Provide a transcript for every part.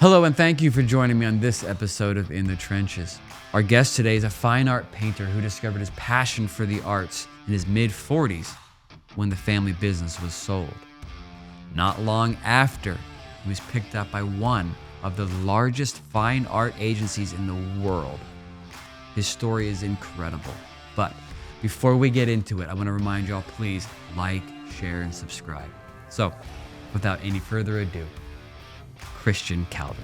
Hello, and thank you for joining me on this episode of In the Trenches. Our guest today is a fine art painter who discovered his passion for the arts in his mid-40s when the family business was sold. Not long after, he was picked up by one of the largest fine art agencies in the world. His story is incredible. But before we get into it, I want to remind y'all, please like, share, and subscribe. So, without any further ado, Christian Calvin.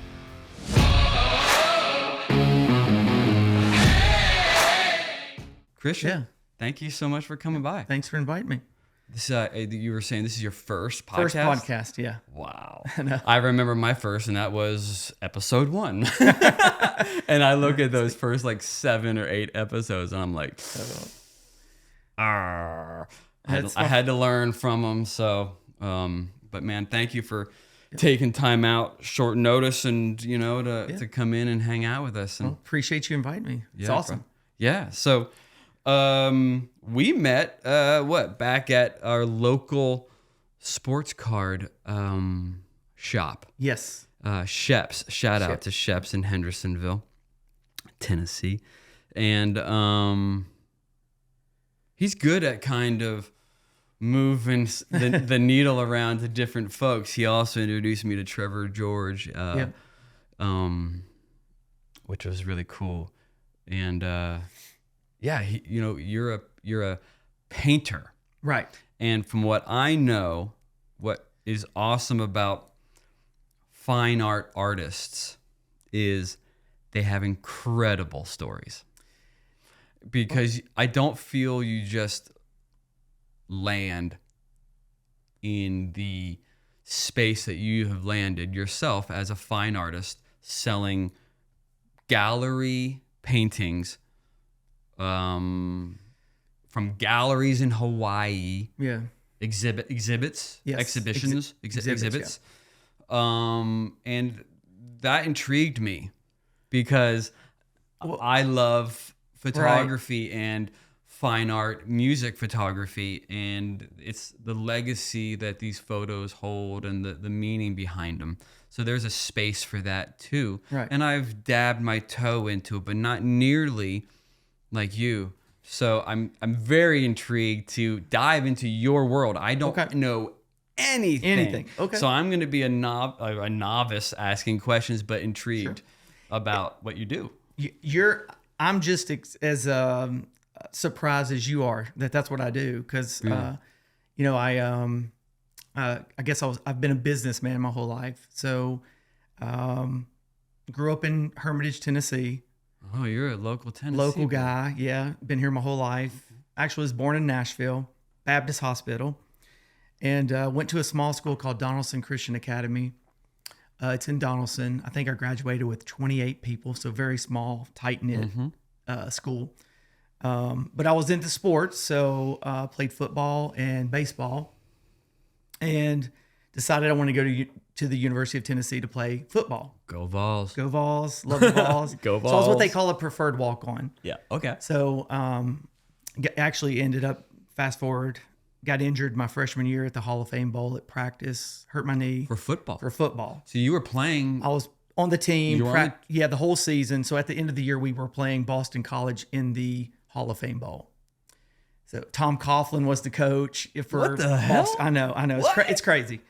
Christian, thank you so much for coming by. Thanks for inviting me. This, you were saying this is your first podcast? First podcast, yeah. Wow. I remember my first, and that was episode 1. And I look at those first like 7 or 8 episodes, and I'm like, I had to learn from them. So, but man, thank you for taking time out, short notice, and to come in and hang out with us. And appreciate you inviting me. It's awesome. Yeah. So, we met back at our local sports card shop. Yes. Shep's. Shout out to Shep's in Hendersonville, Tennessee, and he's good at kind of moving the needle around to different folks. He also introduced me to Trevor George, which was really cool. And you're a painter, right? And from what I know, what is awesome about fine art artists is they have incredible stories. Because I don't feel you just land in the space that you have landed yourself as a fine artist, selling gallery paintings from galleries in Hawaii. Yeah. Exhibits. Yes. Exhibitions. Exhibits. Yeah. And that intrigued me because I love photography and fine art, music photography, and it's the legacy that these photos hold and the meaning behind them. So there's a space for that too. Right. And I've dabbed my toe into it, but not nearly like you. So I'm very intrigued to dive into your world. I don't know anything. Okay. So I'm going to be a novice asking questions, but intrigued about what you do. I'm just as surprised as you are that's what I do, because I guess I've been a businessman my whole life. So grew up in Hermitage, Tennessee. Oh, you're a local Tennessee local guy. Yeah, been here my whole life. Actually was born in Nashville Baptist Hospital, and went to a small school called Donaldson Christian Academy. It's in Donaldson. I think I graduated with 28 people, so very small, tight-knit school. But I was into sports, so played football and baseball, and decided I want to go to the University of Tennessee to play football. Go Vols. Go Vols. Love the Vols. Go Vols. So I was what they call a preferred walk-on. Yeah, okay. So actually ended up, fast forward, got injured my freshman year at the Hall of Fame Bowl at practice, hurt my knee. For football. So you were playing. I was on the team. The whole season. So at the end of the year, we were playing Boston College in the Hall of Fame Bowl. So Tom Coughlin was the coach for what the hell? Boston. I know. It's crazy.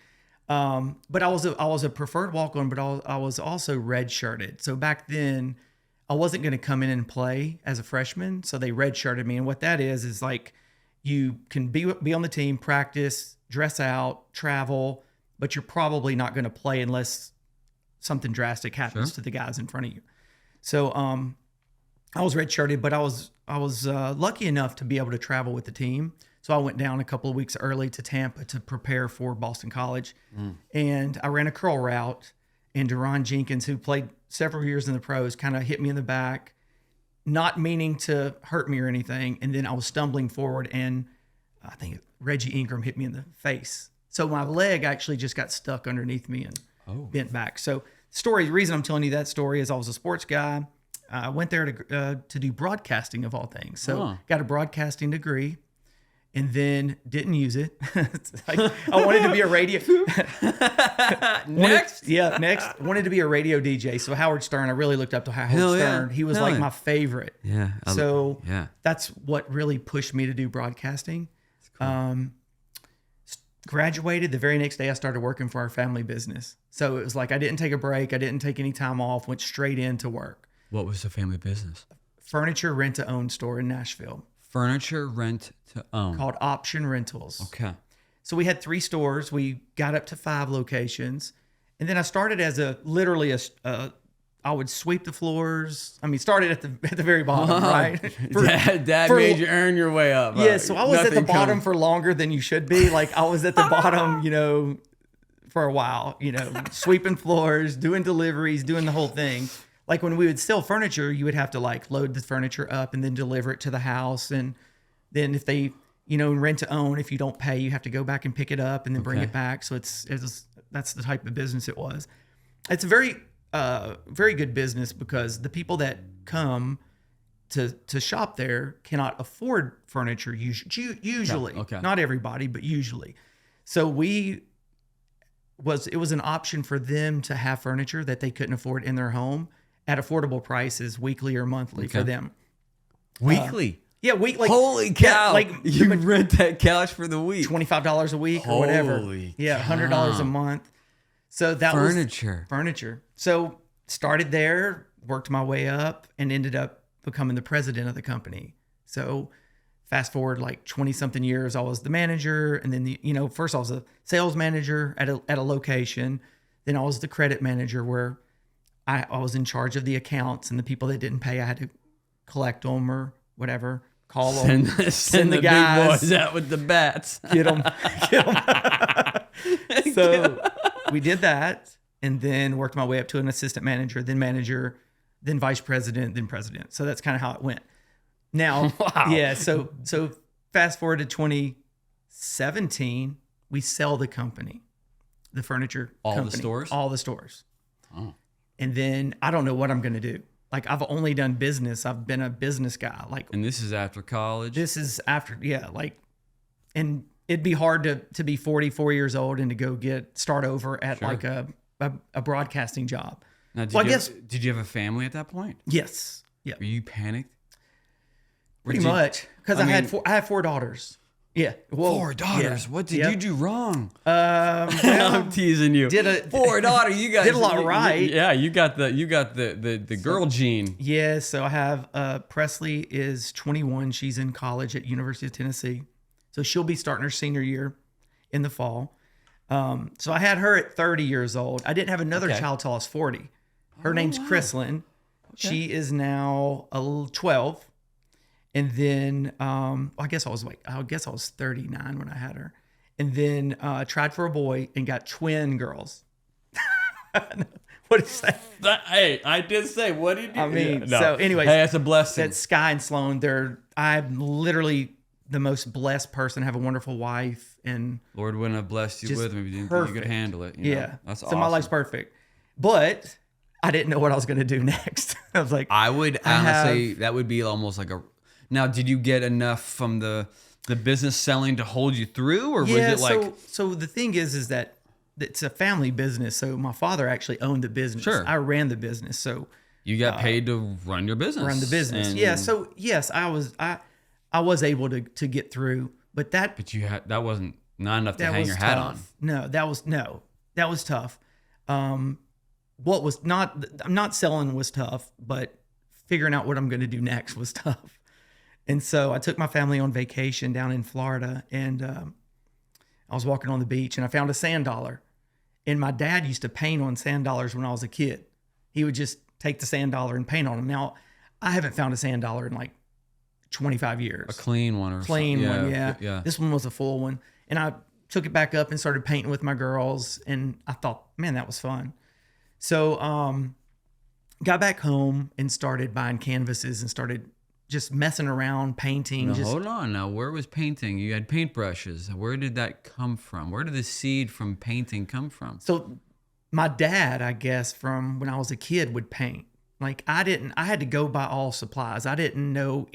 But I was a preferred walk-on, but I was also red-shirted. So back then, I wasn't going to come in and play as a freshman. So they red-shirted me. And what that is like you can be on the team, practice, dress out, travel, but you're probably not going to play unless something drastic happens to the guys in front of you. So I was redshirted, but I was lucky enough to be able to travel with the team. So I went down a couple of weeks early to Tampa to prepare for Boston College. And I ran a curl route, and Deron Jenkins, who played several years in the pros, kind of hit me in the back, not meaning to hurt me or anything. And then I was stumbling forward, and I think Reggie Ingram hit me in the face. So my leg actually just got stuck underneath me and bent back. So the reason I'm telling you that story is I was a sports guy. I went there to do broadcasting of all things. So got a broadcasting degree. and then didn't use it. Like, I wanted to be a radio. Next. Next. Wanted to be a radio DJ. So Howard Stern, I really looked up to Howard Stern. He was like my favorite. Yeah. So that's what really pushed me to do broadcasting. Cool. Graduated the very next day, I started working for our family business. So it was like I didn't take a break. I didn't take any time off. Went straight into work. What was the family business? Furniture rent to own store in Nashville. Furniture rent to own. Called Option Rentals. Okay. So we had 3 stores. We got up to 5 locations. And then I started as I would sweep the floors. I mean, started at the very bottom, right? Dad made you earn your way up. Yeah, so I was at the bottom for longer than you should be. Like I was at the bottom, for a while, sweeping floors, doing deliveries, doing the whole thing. Like when we would sell furniture, you would have to like load the furniture up and then deliver it to the house. And then if they, rent to own, if you don't pay, you have to go back and pick it up and then bring it back. So that's the type of business it was. It's a very good business because the people that come to shop there cannot afford furniture usually. Yeah, okay. Not everybody, but usually. So it was an option for them to have furniture that they couldn't afford in their home at affordable prices, weekly or monthly for them. Weekly? Yeah, weekly. Holy cow! Yeah, like you rent that couch for the week. $25 a week or whatever. Yeah, $100 a month. So that was furniture. So started there, worked my way up, and ended up becoming the president of the company. So fast forward like 20 something years, I was the manager, and then first I was a sales manager at a location. Then I was the credit manager where I was in charge of the accounts, and the people that didn't pay, I had to collect them or whatever, call them, send the guys, big boys out with the bats, get them. So we did that, and then worked my way up to an assistant manager, then vice president, then president. So that's kind of how it went. Now, yeah. So fast forward to 2017, we sell the company, the furniture company. All the stores. Oh. And then I don't know what I'm going to do. Like I've only done business. I've been a business guy. And this is after college? This is after, and it'd be hard to be 44 years old and to go start over at like a broadcasting job. Now, did you have a family at that point? Yes. Yeah. Were you panicked? Pretty much. Because I had 4 daughters. Yeah. Whoa. 4 daughters. Yeah. What did you do wrong? I'm teasing you. 4 daughters. You guys did a lot right. You got the girl gene. Yeah. So I have Presley is 21. She's in college at University of Tennessee. So she'll be starting her senior year in the fall. So I had her at 30 years old. I didn't have another child till I was 40. Her name's Chrislyn. Okay. She is now 12. And then I guess I was 39 when I had her. And then tried for a boy and got twin girls. What did you say? Hey, I did say, what did you? I mean, so anyways, hey, that's a blessing. That's Sky and Sloan. I'm literally the most blessed person. Have a wonderful wife, and Lord wouldn't have blessed you with them if you didn't think you could handle it. That's awesome. So my life's perfect, but I didn't know what I was going to do next. I was like, I would honestly, that would be almost like a. Now, did you get enough from the business selling to hold you through, or was it like? So the thing is that it's a family business. So my father actually owned the business. Sure. I ran the business. So you got paid to run your business. Run the business. Yeah. So yes, I was able to get through, but that that wasn't not enough to hang your hat on. No, that was tough. What was not, I'm not selling was tough, but figuring out what I'm going to do next was tough. And so I took my family on vacation down in Florida, and I was walking on the beach and I found a sand dollar. And my dad used to paint on sand dollars when I was a kid. He would just take the sand dollar and paint on them. Now, I haven't found a sand dollar in like 25 years. A clean one or something. One, yeah. This one was a full one. And I took it back up and started painting with my girls. And I thought, man, that was fun. So got back home and started buying canvases and started just messing around, painting. Hold on. Now, where was painting? You had paintbrushes. Where did that come from? Where did the seed from painting come from? So my dad, I guess, from when I was a kid, would paint. Like I had to go buy all supplies. I didn't know.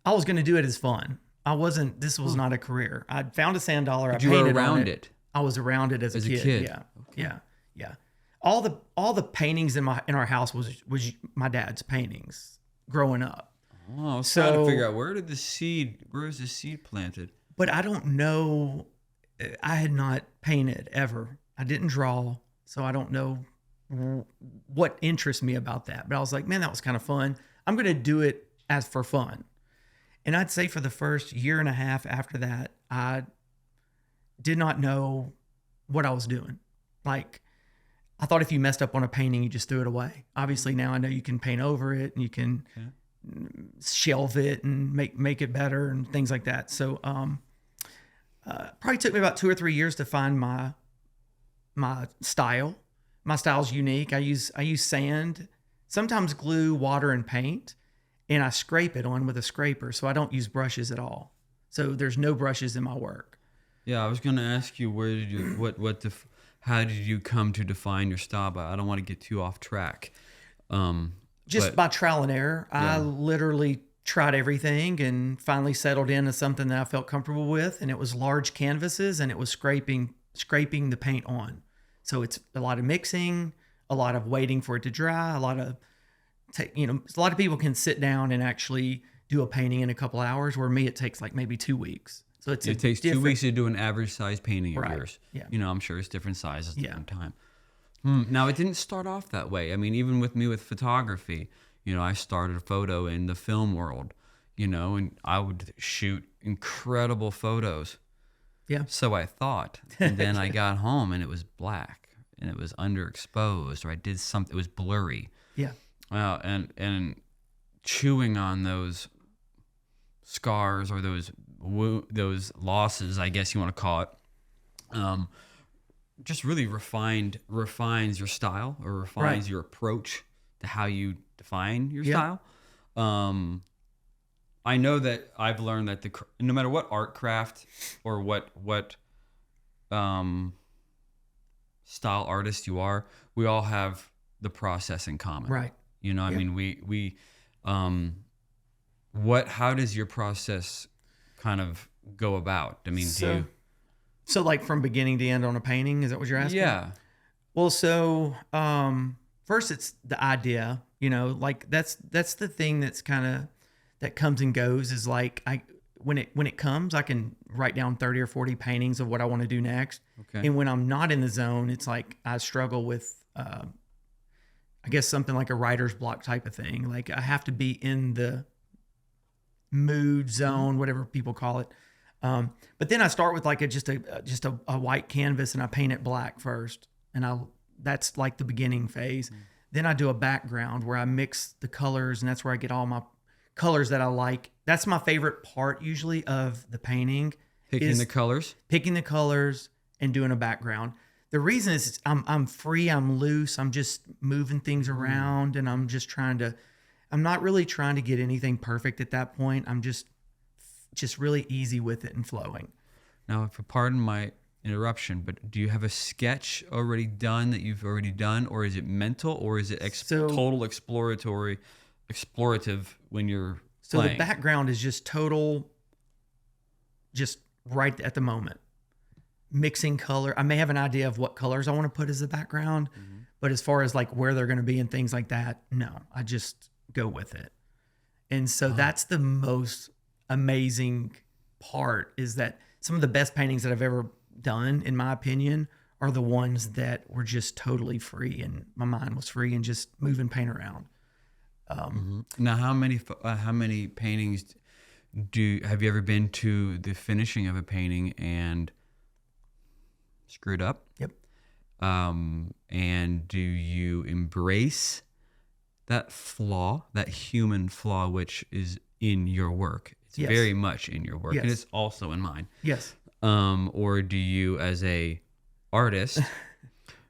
I was going to do it as fun. I wasn't. This was not a career. I found a sand dollar. I But you were painted on around it. it. I was around it as a kid. Yeah, yeah, yeah. All the paintings in our house was my dad's paintings growing up. Oh, I was trying to figure out where is the seed planted? But I don't know. I had not painted ever. I didn't draw, so I don't know what interests me about that. But I was like, man, that was kind of fun. I'm going to do it as for fun. And I'd say for the first year and a half after that, I did not know what I was doing. Like, I thought if you messed up on a painting, you just threw it away. Obviously, now I know you can paint over it and you can shelve it and make it better and things like that. So, probably took me about 2 or 3 years to find my style. My style's unique. I use sand, sometimes glue, water, and paint, and I scrape it on with a scraper. So I don't use brushes at all. So there's no brushes in my work. Yeah, I was going to ask you how did you come to define your style? But I don't want to get too off track. Just by trial and error. Yeah. I literally tried everything and finally settled into something that I felt comfortable with. And it was large canvases, and it was scraping the paint on. So it's a lot of mixing, a lot of waiting for it to dry, a lot of people can sit down and actually do a painting in a couple hours, where me, it takes like maybe 2 weeks. So it takes 2 weeks to do an average size painting of Right. yours. Yeah. I'm sure it's different sizes at different time. Now, it didn't start off that way. I mean, even with me with photography, I started a photo in the film world, and I would shoot incredible photos. Yeah. So I thought. And then I got home and it was black and it was underexposed, or I did something, it was blurry. Yeah. Well, and chewing on those scars or those losses, I guess you want to call it, just really refines your style, or refines your approach to how you define your style. I know that I've learned that no matter what art craft or what style artist you are, we all have the process in common. Right. I mean, we how does your process kind of go about? I mean, so like from beginning to end on a painting, is that what you're asking? Yeah. Well, so first it's the idea, like that's the thing that comes and goes, is like when it comes, I can write down 30 or 40 paintings of what I want to do next. Okay. And when I'm not in the zone, it's like I struggle with I guess something like a writer's block type of thing. Like I have to be in the mood zone, whatever people call it. But then I start with like just a white canvas, and I paint it black first. And that's like the beginning phase. Then I do a background where I mix the colors, and that's where I get all my colors that I like. That's my favorite part usually of the painting. Picking the colors and doing a background. The reason is I'm free, I'm loose, I'm just moving things around, and I'm not really trying to get anything perfect at that point. I'm just really easy with it and flowing. Now, pardon my interruption, but do you have a sketch already done that you've already done, or is it mental, or is it total explorative when you're playing? The background is just total, just right at the moment. Mixing color. I may have an idea of what colors I want to put as the background, but as far as like where they're going to be and things like that, no, I just go with it. And so that's the most amazing part, is that some of the best paintings that I've ever done, in my opinion, are the ones that were just totally free, and my mind was free and just moving paint around. Now, how many paintings have you ever been to the finishing of a painting and screwed up? Yep. And do you embrace that flaw, that human flaw, which is in your work? It's very much in your work, and it's also in mine. Yes. Or do you, as a artist,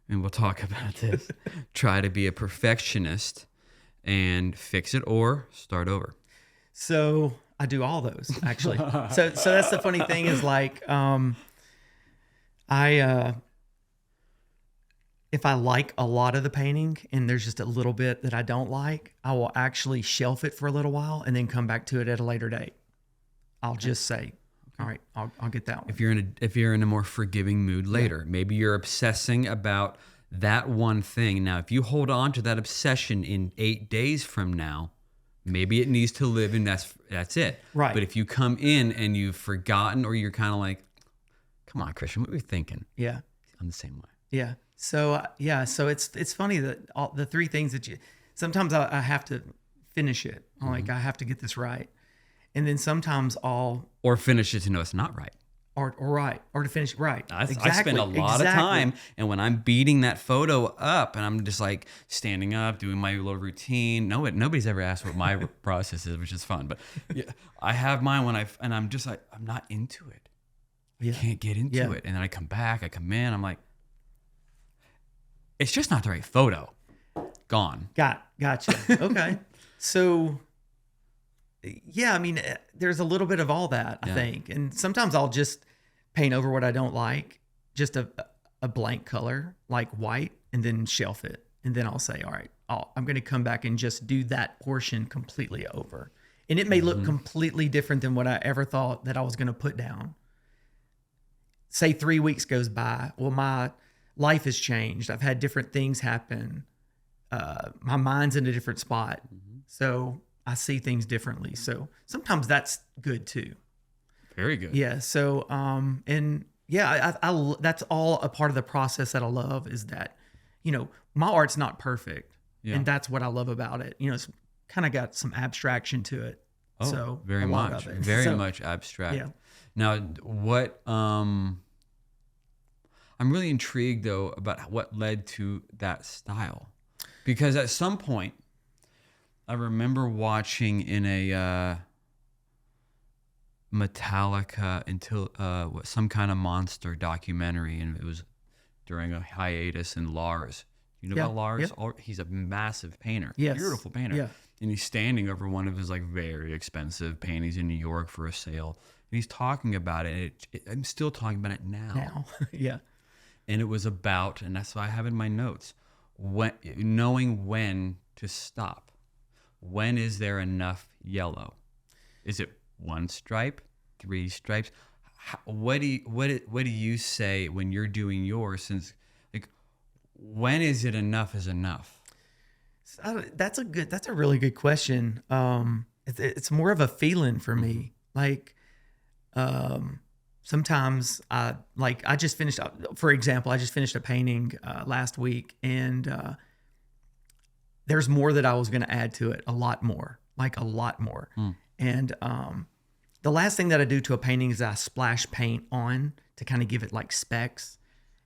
and we'll talk about this, try to be a perfectionist and fix it or start over? So I do all those, actually. So that's the funny thing, is like, if I like a lot of the painting and there's just a little bit that I don't like, I will actually shelf it for a little while and then come back to it at a later date. I'll just say, all right, I'll get that one. If you're in a more forgiving mood later, maybe you're obsessing about that one thing. Now, if you hold on to that obsession in 8 days from now, maybe it needs to live, and that's it. Right. But if you come in and you've forgotten, or you're kind of like, come on, Christian, what are you thinking? Yeah. I'm the same way. Yeah. So so it's funny that all the three things that sometimes I have to finish it. I'm like, I have to get this right. And then sometimes or finish it to know it's not right. Or to finish it right. I spend a lot of time, and when I'm beating that photo up, and I'm just like standing up, doing my little routine. Nobody's ever asked what my process is, which is fun. But yeah, I have mine and I'm just like, I'm not into it. I can't get into it. And then I come in, I'm like, it's just not the right photo. Gone. Gotcha. Okay. So, yeah, I mean, there's a little bit of all that, I think. And sometimes I'll just paint over what I don't like, just a blank color, like white, and then shelf it. And then I'll say, all right, I'm going to come back and just do that portion completely over. And it may look completely different than what I ever thought that I was going to put down. Say 3 weeks goes by. Well, my life has changed. I've had different things happen. My mind's in a different spot. So I see things differently. So sometimes that's good too. Very good. Yeah. So, and yeah, I that's all a part of the process that I love is that, my art's not perfect. Yeah. And that's what I love about it. It's kind of got some abstraction to it. Oh, so very much, very much abstract. Yeah. Now, I'm really intrigued though about what led to that style, because at some point I remember watching in a Metallica some kind of monster documentary, and it was during a hiatus in Lars. You know about Lars? Yeah. He's a massive painter, beautiful painter. Yeah. And he's standing over one of his like very expensive paintings in New York for a sale. And he's talking about it. I'm still talking about it now. Yeah. And it was about, and that's what I have in my notes, knowing when to stop. When is there enough yellow? Is it 1 stripe, 3 stripes? What do you say when you're doing yours? Since like, when is it enough is enough? That's a really good question. It's more of a feeling for me. Like, sometimes I just finished, for example, I just finished a painting last week, and there's more that I was going to add to it, a lot more. And the last thing that I do to a painting is I splash paint on to kind of give it like specks.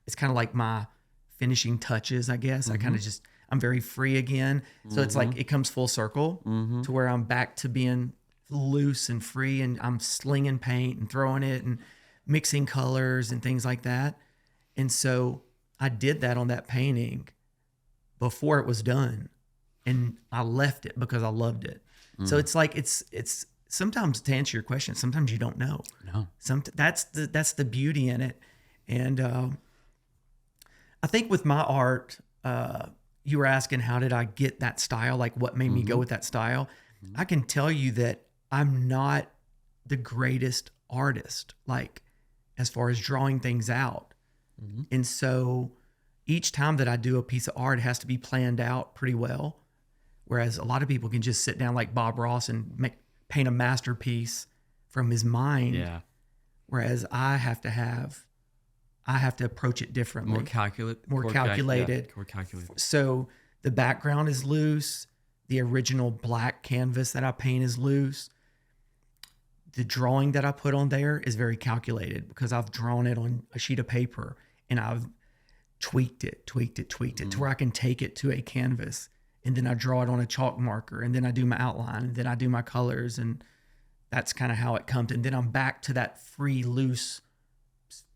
It's kind of like my finishing touches, I guess. I'm very free again. So it's like it comes full circle to where I'm back to being loose and free, and I'm slinging paint and throwing it and mixing colors and things like that. And so I did that on that painting before it was done, and I left it because I loved it. So it's like, it's sometimes, to answer your question, sometimes you don't know. No. That's the beauty in it. And I think with my art, you were asking, how did I get that style? Like, what made me go with that style? I can tell you that I'm not the greatest artist, like as far as drawing things out. And so each time that I do a piece of art, it has to be planned out pretty well. Whereas a lot of people can just sit down like Bob Ross and paint a masterpiece from his mind. Yeah. Whereas I have to approach it differently. More calculated. More calculated. So the background is loose. The original black canvas that I paint is loose. The drawing that I put on there is very calculated because I've drawn it on a sheet of paper and I've tweaked it to where I can take it to a canvas, and then I draw it on a chalk marker, and then I do my outline, and then I do my colors, and that's kind of how it comes. And then I'm back to that free, loose,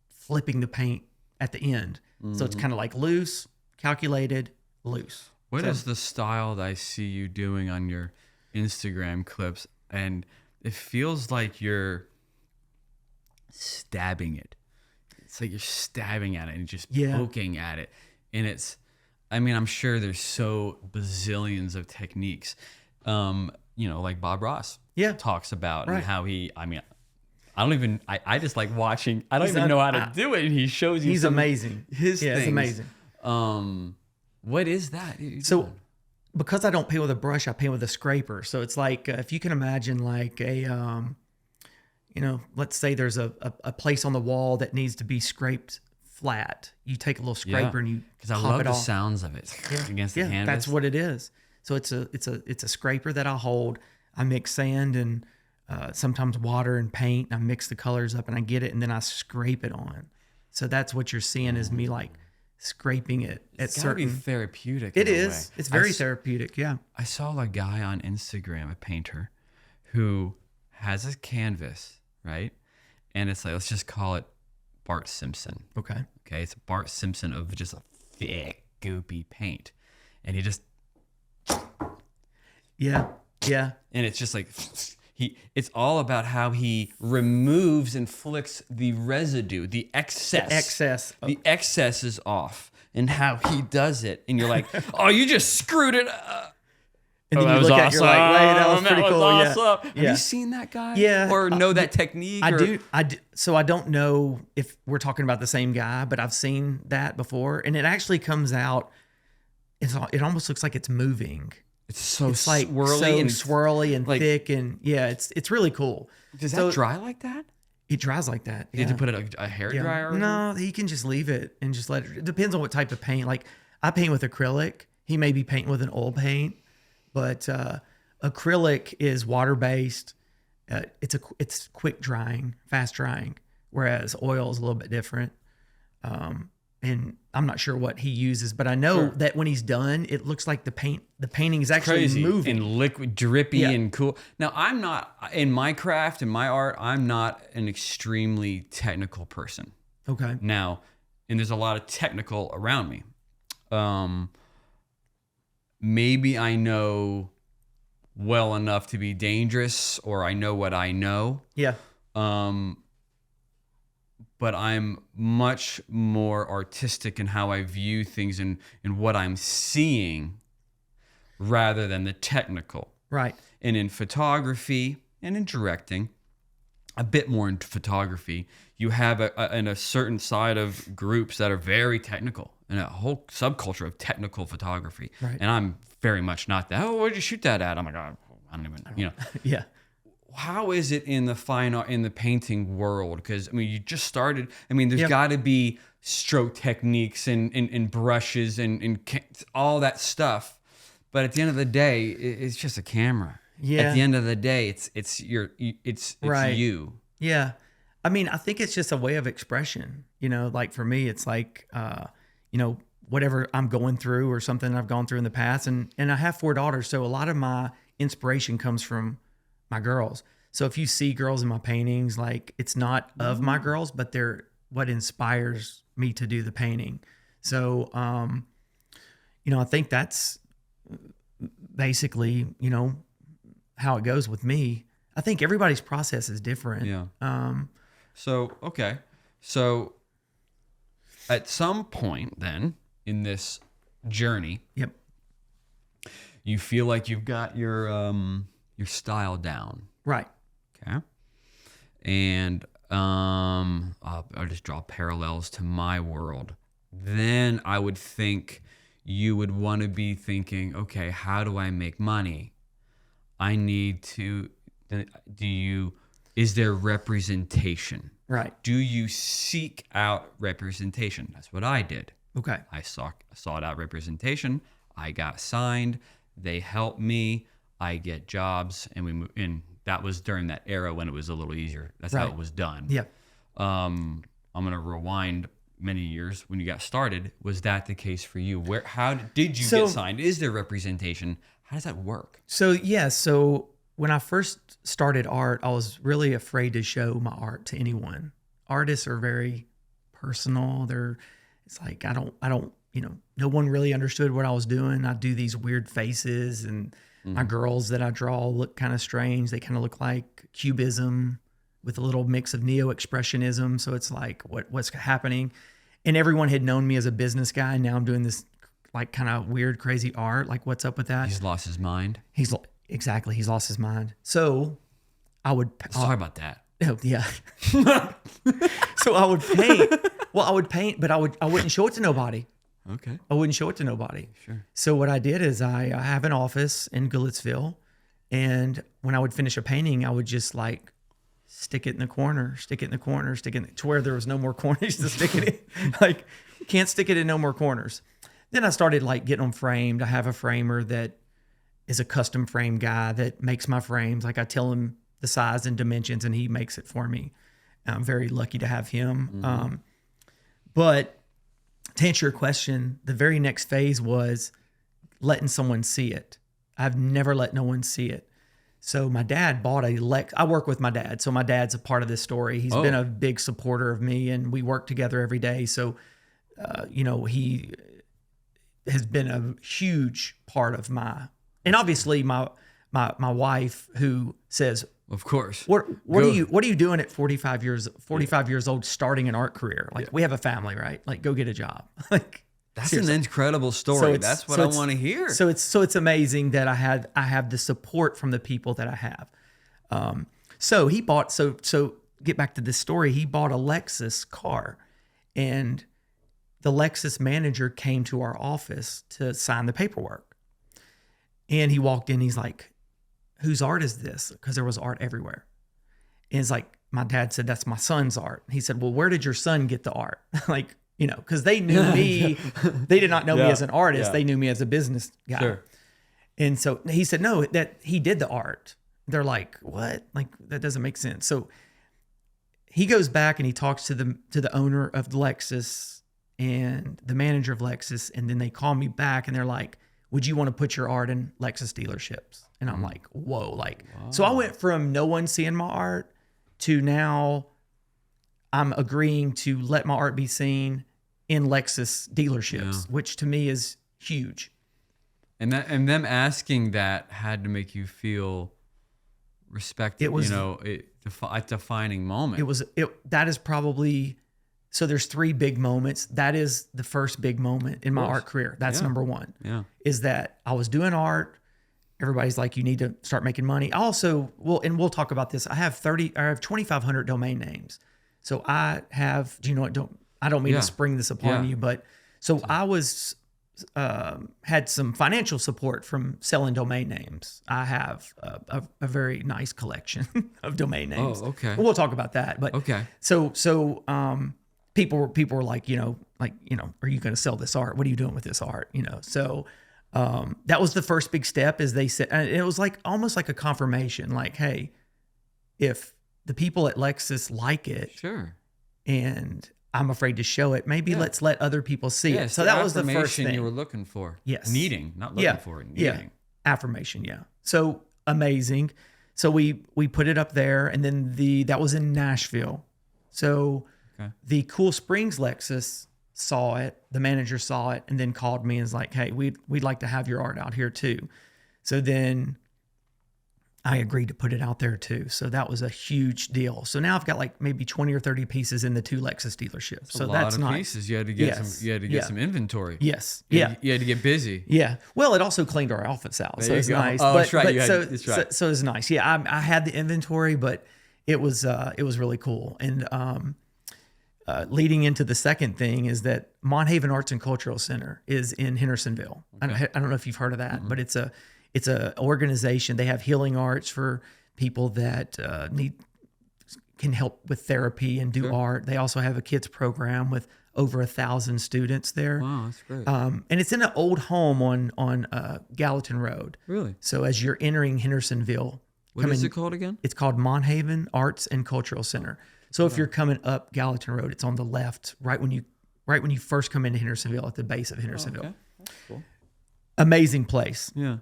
flipping the paint at the end. So it's kind of like loose, calculated, loose. What is the style that I see you doing on your Instagram clips? And it feels like you're stabbing it. It's like you're stabbing at it and just poking at it. And I'm sure there's so bazillions of techniques, like Bob Ross talks about, and how I just like watching. I don't even know how to do it. And he shows you He's amazing. His things. It's amazing. What is that? So because I don't paint with a brush, I paint with a scraper. So it's like, if you can imagine like a, let's say there's a place on the wall that needs to be scraped flat. You take a little scraper and you because I love the sounds of it against the canvas. That's what it is. So it's a scraper that I hold. I mix sand and sometimes water and paint. And I mix the colors up and I get it and then I scrape it on. So that's what you're seeing is me like scraping it at certain. It's therapeutic. It is. It's very therapeutic. Yeah. I saw a guy on Instagram, a painter, who has a canvas, right? And it's like, let's just call it Bart Simpson. Okay. Okay. It's Bart Simpson of just a thick, goopy paint. And he just. Yeah. Yeah. And it's just like. It's all about how he removes and flicks the residue, the excess. The excess is off, and how he does it. And you're like, oh, you just screwed it up. And then you look at it, you're like, wait, that was pretty cool. Awesome. Yeah. Have you seen that guy? Yeah. Or know that technique? I do. So I don't know if we're talking about the same guy, but I've seen that before. And it actually comes out, it almost looks like it's moving. It's like swirly and like, thick, and it's really cool. Does that dry like that? It dries like that. Yeah. Did you put it a hair dryer? No, he can just leave it and just let it. It depends on what type of paint. Like I paint with acrylic. He may be painting with an oil paint, but acrylic is water based. It's quick drying, fast drying, whereas oil is a little bit different. And I'm not sure what he uses, but I know that when he's done, it looks like the painting is actually moving. And liquid, drippy and cool. Now, I'm not, in my craft, in my art, I'm not an extremely technical person. Okay. Now, and there's a lot of technical around me. Maybe I know well enough to be dangerous, or I know what I know. Yeah. But I'm much more artistic in how I view things and what I'm seeing rather than the technical. Right. And in photography and in directing, a bit more into photography, you have a certain side of groups that are very technical and a whole subculture of technical photography. Right. And I'm very much not that. Oh, where'd you shoot that at? I'm like, oh, I don't even, Yeah. How is it in the fine art, in the painting world? Because I mean, you just started. I mean, there's got to be stroke techniques and brushes and all that stuff. But at the end of the day, it's just a camera. Yeah. At the end of the day, it's right. you. Yeah. I mean, I think it's just a way of expression. Like for me, it's like, whatever I'm going through or something I've gone through in the past, and I have 4 daughters, so a lot of my inspiration comes from my girls. So if you see girls in my paintings, like it's not of my girls, but they're what inspires me to do the painting. So, I think that's basically, how it goes with me. I think everybody's process is different. Yeah. So at some point then in this journey, yep, you feel like you've got your style down. Right. Okay. And I'll just draw parallels to my world. Then I would think you would want to be thinking, okay, how do I make money? I need to, is there representation? Right. Do you seek out representation? That's what I did. Okay. I sought out representation. I got signed. They helped me. I get jobs, and we move in. That was during that era when it was a little easier. That's how it was done. Yeah. I'm gonna rewind many years when you got started. Was that the case for you? How did you get signed? Is there representation? How does that work? So when I first started art, I was really afraid to show my art to anyone. Artists are very personal. It's like I don't. No one really understood what I was doing. I do these weird faces and. My girls that I draw look kind of strange. They kind of look like cubism with a little mix of neo-expressionism. So it's like, what's happening? And everyone had known me as a business guy. Now I'm doing this like kind of weird, crazy art. Like, what's up with that? He's lost his mind. He's lost his mind. So I would let's talk about that. Oh, yeah. So I would paint. Well, I would paint, but I wouldn't show it to nobody. Okay. I wouldn't show it to nobody. Sure. So what I did is I have an office in Goodlettsville, and when I would finish a painting, I would just like stick it in the corner, to where there was no more corners to stick it in. Like, can't stick it in no more corners. Then I started like getting them framed. I have a framer that is a custom frame guy that makes my frames. Like, I tell him the size and dimensions, and he makes it for me. I'm very lucky to have him. Mm-hmm. But to answer your question, the very next phase was letting someone see it. I've never let no one see it. So my dad bought I work with my dad. So my dad's a part of this story. He's been a big supporter of me, and we work together every day. So, he has been a huge part of and obviously my wife, who says, of course, what are you doing at 45 years old, starting an art career? Like, we have a family, right? Like, go get a job. Like, that's seriously. an incredible story. That's what I want to hear. So it's amazing that I have the support from the people that I have. So he bought, so get back to this story. He bought a Lexus car, and the Lexus manager came to our office to sign the paperwork. And he walked in, he's like, "Whose art is this?" Because there was art everywhere. And it's like, my dad said, "That's my son's art." He said, "Well, where did your son get the art?" Like, because they knew me. They did not know me as an artist. Yeah. They knew me as a business guy. Sure. And so he said, "No, that he did the art." They're like, "What? Like, that doesn't make sense." So he goes back and he talks to the owner of Lexus and the manager of Lexus. And then they call me back and they're like, "Would you want to put your art in Lexus dealerships?" And I'm like, whoa. Like, so I went from no one seeing my art to now I'm agreeing to let my art be seen in Lexus dealerships, which to me is huge. And them asking that had to make you feel respected. It was, a defining moment. That is probably, so there's 3 big moments. That is the first big moment in my art career. That's number 1. Yeah. Is that I was doing art. Everybody's like, "You need to start making money." I also, and we'll talk about this. I have 2,500 domain names. So I have, I don't mean to spring this upon you, but so I was, had some financial support from selling domain names. I have a very nice collection of domain names. Oh, okay. We'll talk about that. But okay. So people were like, "Are you going to sell this art? What are you doing with this art?" So that was the first big step, is they said, and it was like almost like a confirmation, like, "Hey, if the people at Lexus like it, Sure, and I'm afraid to show it, maybe let's let other people see it." So that was the first thing you were looking for. Yes. Needing, not looking for it. Needing. Yeah. Affirmation. Yeah. So amazing. So we put it up there, and then that was in Nashville. So the Cool Springs Lexus saw it, the manager saw it, and then called me and was like, "Hey, we'd like to have your art out here too." So then I agreed to put it out there too. So that was a huge deal. So now I've got like maybe 20 or 30 pieces in the 2 Lexus dealerships. So that's nice. Pieces. You had to get some inventory. Yes. You had to get busy. Yeah. Well, it also cleaned our outfits out. So it's nice. Oh, that's right. That's right. So it's nice. Yeah. I had the inventory, but it was really cool. And leading into the second thing is that Monthaven Arts and Cultural Center is in Hendersonville. Okay. I don't know if you've heard of that, but it's a organization. They have healing arts for people that can help with therapy and do art. They also have a kids program with over 1,000 students there. Wow, that's great. And it's in an old home on Gallatin Road. Really? So as you're entering Hendersonville, what is it called again? It's called Monthaven Arts and Cultural Center. So if you're coming up Gallatin Road, it's on the left, right when you first come into Hendersonville, at the base of Hendersonville. Okay. That's cool. Amazing place. Yeah.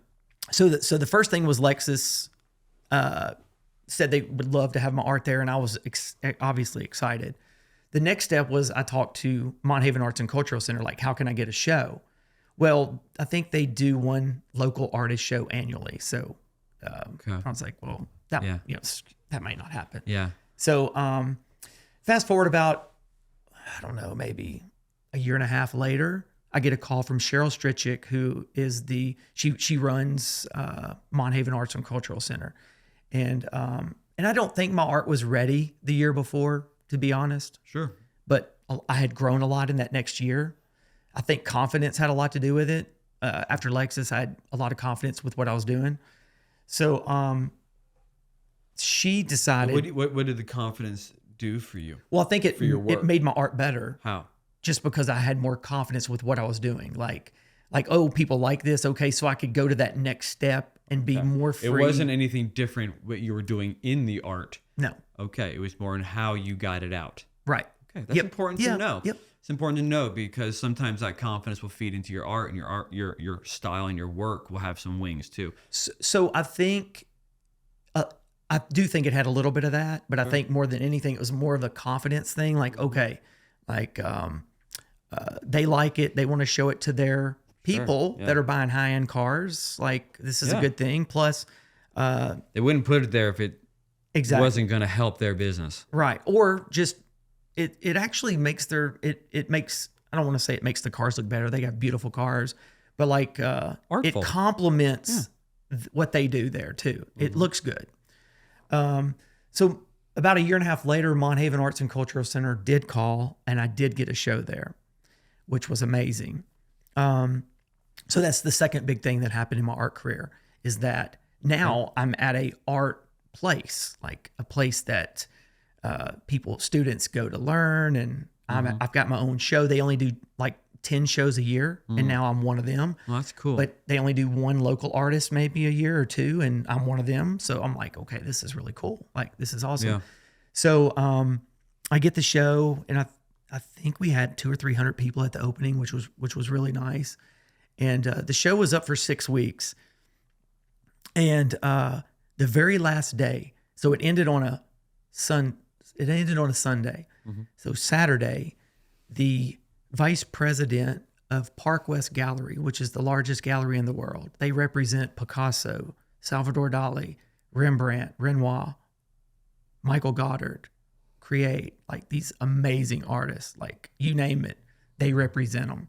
So the first thing was Lexus said they would love to have my art there, and I was obviously excited. The next step was I talked to Monthaven Arts and Cultural Center, like, how can I get a show? Well, I think they do one local artist show annually. So I was like, well, that might not happen. Yeah. So fast forward about, I don't know, maybe a year and a half later, I get a call from Cheryl Strichick, who is she runs Monthaven Arts and Cultural Center. And And I don't think my art was ready the year before, to be honest. Sure. But I had grown a lot in that next year. I think confidence had a lot to do with it. After Lexus, I had a lot of confidence with what I was doing. So she decided. What did the confidence do for you? Well, I think for your work? It made my art better. How? Just because I had more confidence with what I was doing. Like, oh, people like this. Okay, so I could go to that next step and be more free. It wasn't anything different what you were doing in the art. No. Okay. It was more in how you got it out. Right. Okay. That's important to know. Yep. It's important to know because sometimes that confidence will feed into your art, and your style and your work will have some wings too. So I think, I do think it had a little bit of that, but I think more than anything, it was more of a confidence thing. Like, okay, like they like it. They want to show it to their people that are buying high-end cars. Like, this is a good thing. Plus, they wouldn't put it there if it wasn't going to help their business. Right. Or just, it actually makes it makes, I don't want to say it makes the cars look better. They got beautiful cars, but like, it complements what they do there too. It looks good. So about a year and a half later, Monhaven Arts and Cultural Center did call, and I did get a show there, which was amazing. So that's the second big thing that happened in my art career, is that now I'm at a art place, like a place that students go to learn, and I've got my own show. They only do like 10 shows a year, and now I'm one of them. Well, that's cool. But they only do one local artist maybe a year or two, and I'm one of them. So I'm like, okay, this is really cool. Like, this is awesome. Yeah. So I get the show, and I think we had 200 or 300 people at the opening, which was really nice. And the show was up for 6 weeks. And the very last day, so it ended on a Sunday. Mm-hmm. So Saturday, the vice president of Park West Gallery, which is the largest gallery in the world, they represent Picasso, Salvador Dali, Rembrandt, Renoir, Michael Goddard, Create, like these amazing artists, like you name it, they represent them.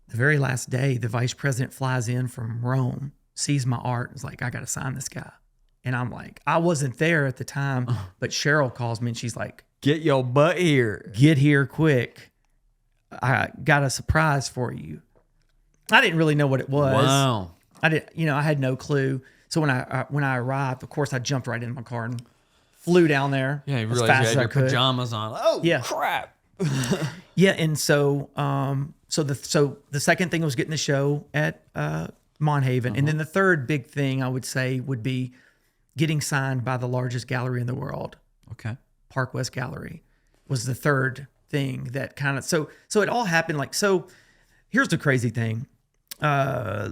The very last day, the vice president flies in from Rome, sees my art, and is like, I got to sign this guy. And I'm like, I wasn't there at the time, but Cheryl calls me and she's like, get your butt here. Get here quick. I got a surprise for you. I didn't really know what it was. Wow. I had no clue. So when I arrived, of course, I jumped right in my car and flew down there. Yeah, you as realized fast you as had I your could. pajamas on. Oh, Yeah. crap. Yeah, and so the second thing was getting the show at Monhaven, and then the third big thing I would say would be getting signed by the largest gallery in the world. Okay. Park West Gallery was the third thing that kind of, so it all happened like, so here's the crazy thing. I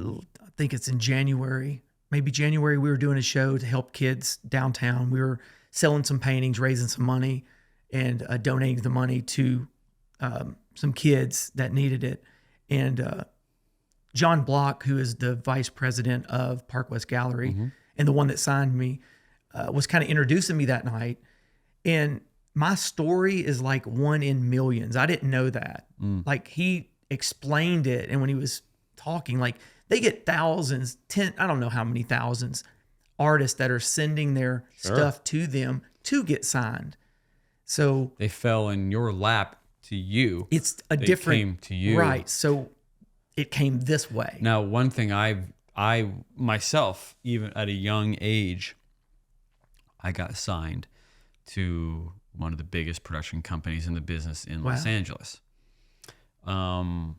think it's in January, maybe January, we were doing a show to help kids downtown. We were selling some paintings, raising some money, and donating the money to some kids that needed it. And John Block, who is the vice president of Park West Gallery and the one that signed me, was kind of introducing me that night. And my story is like one in millions. I didn't know that. Like, he explained it. And when he was talking, like, they get thousands, I don't know how many thousands artists that are sending their stuff to them to get signed. So they fell in your lap to you. It's they different, came to you. Right. So it came this way. Now, one thing I myself, even at a young age, I got signed to one of the biggest production companies in the business in Los Angeles. I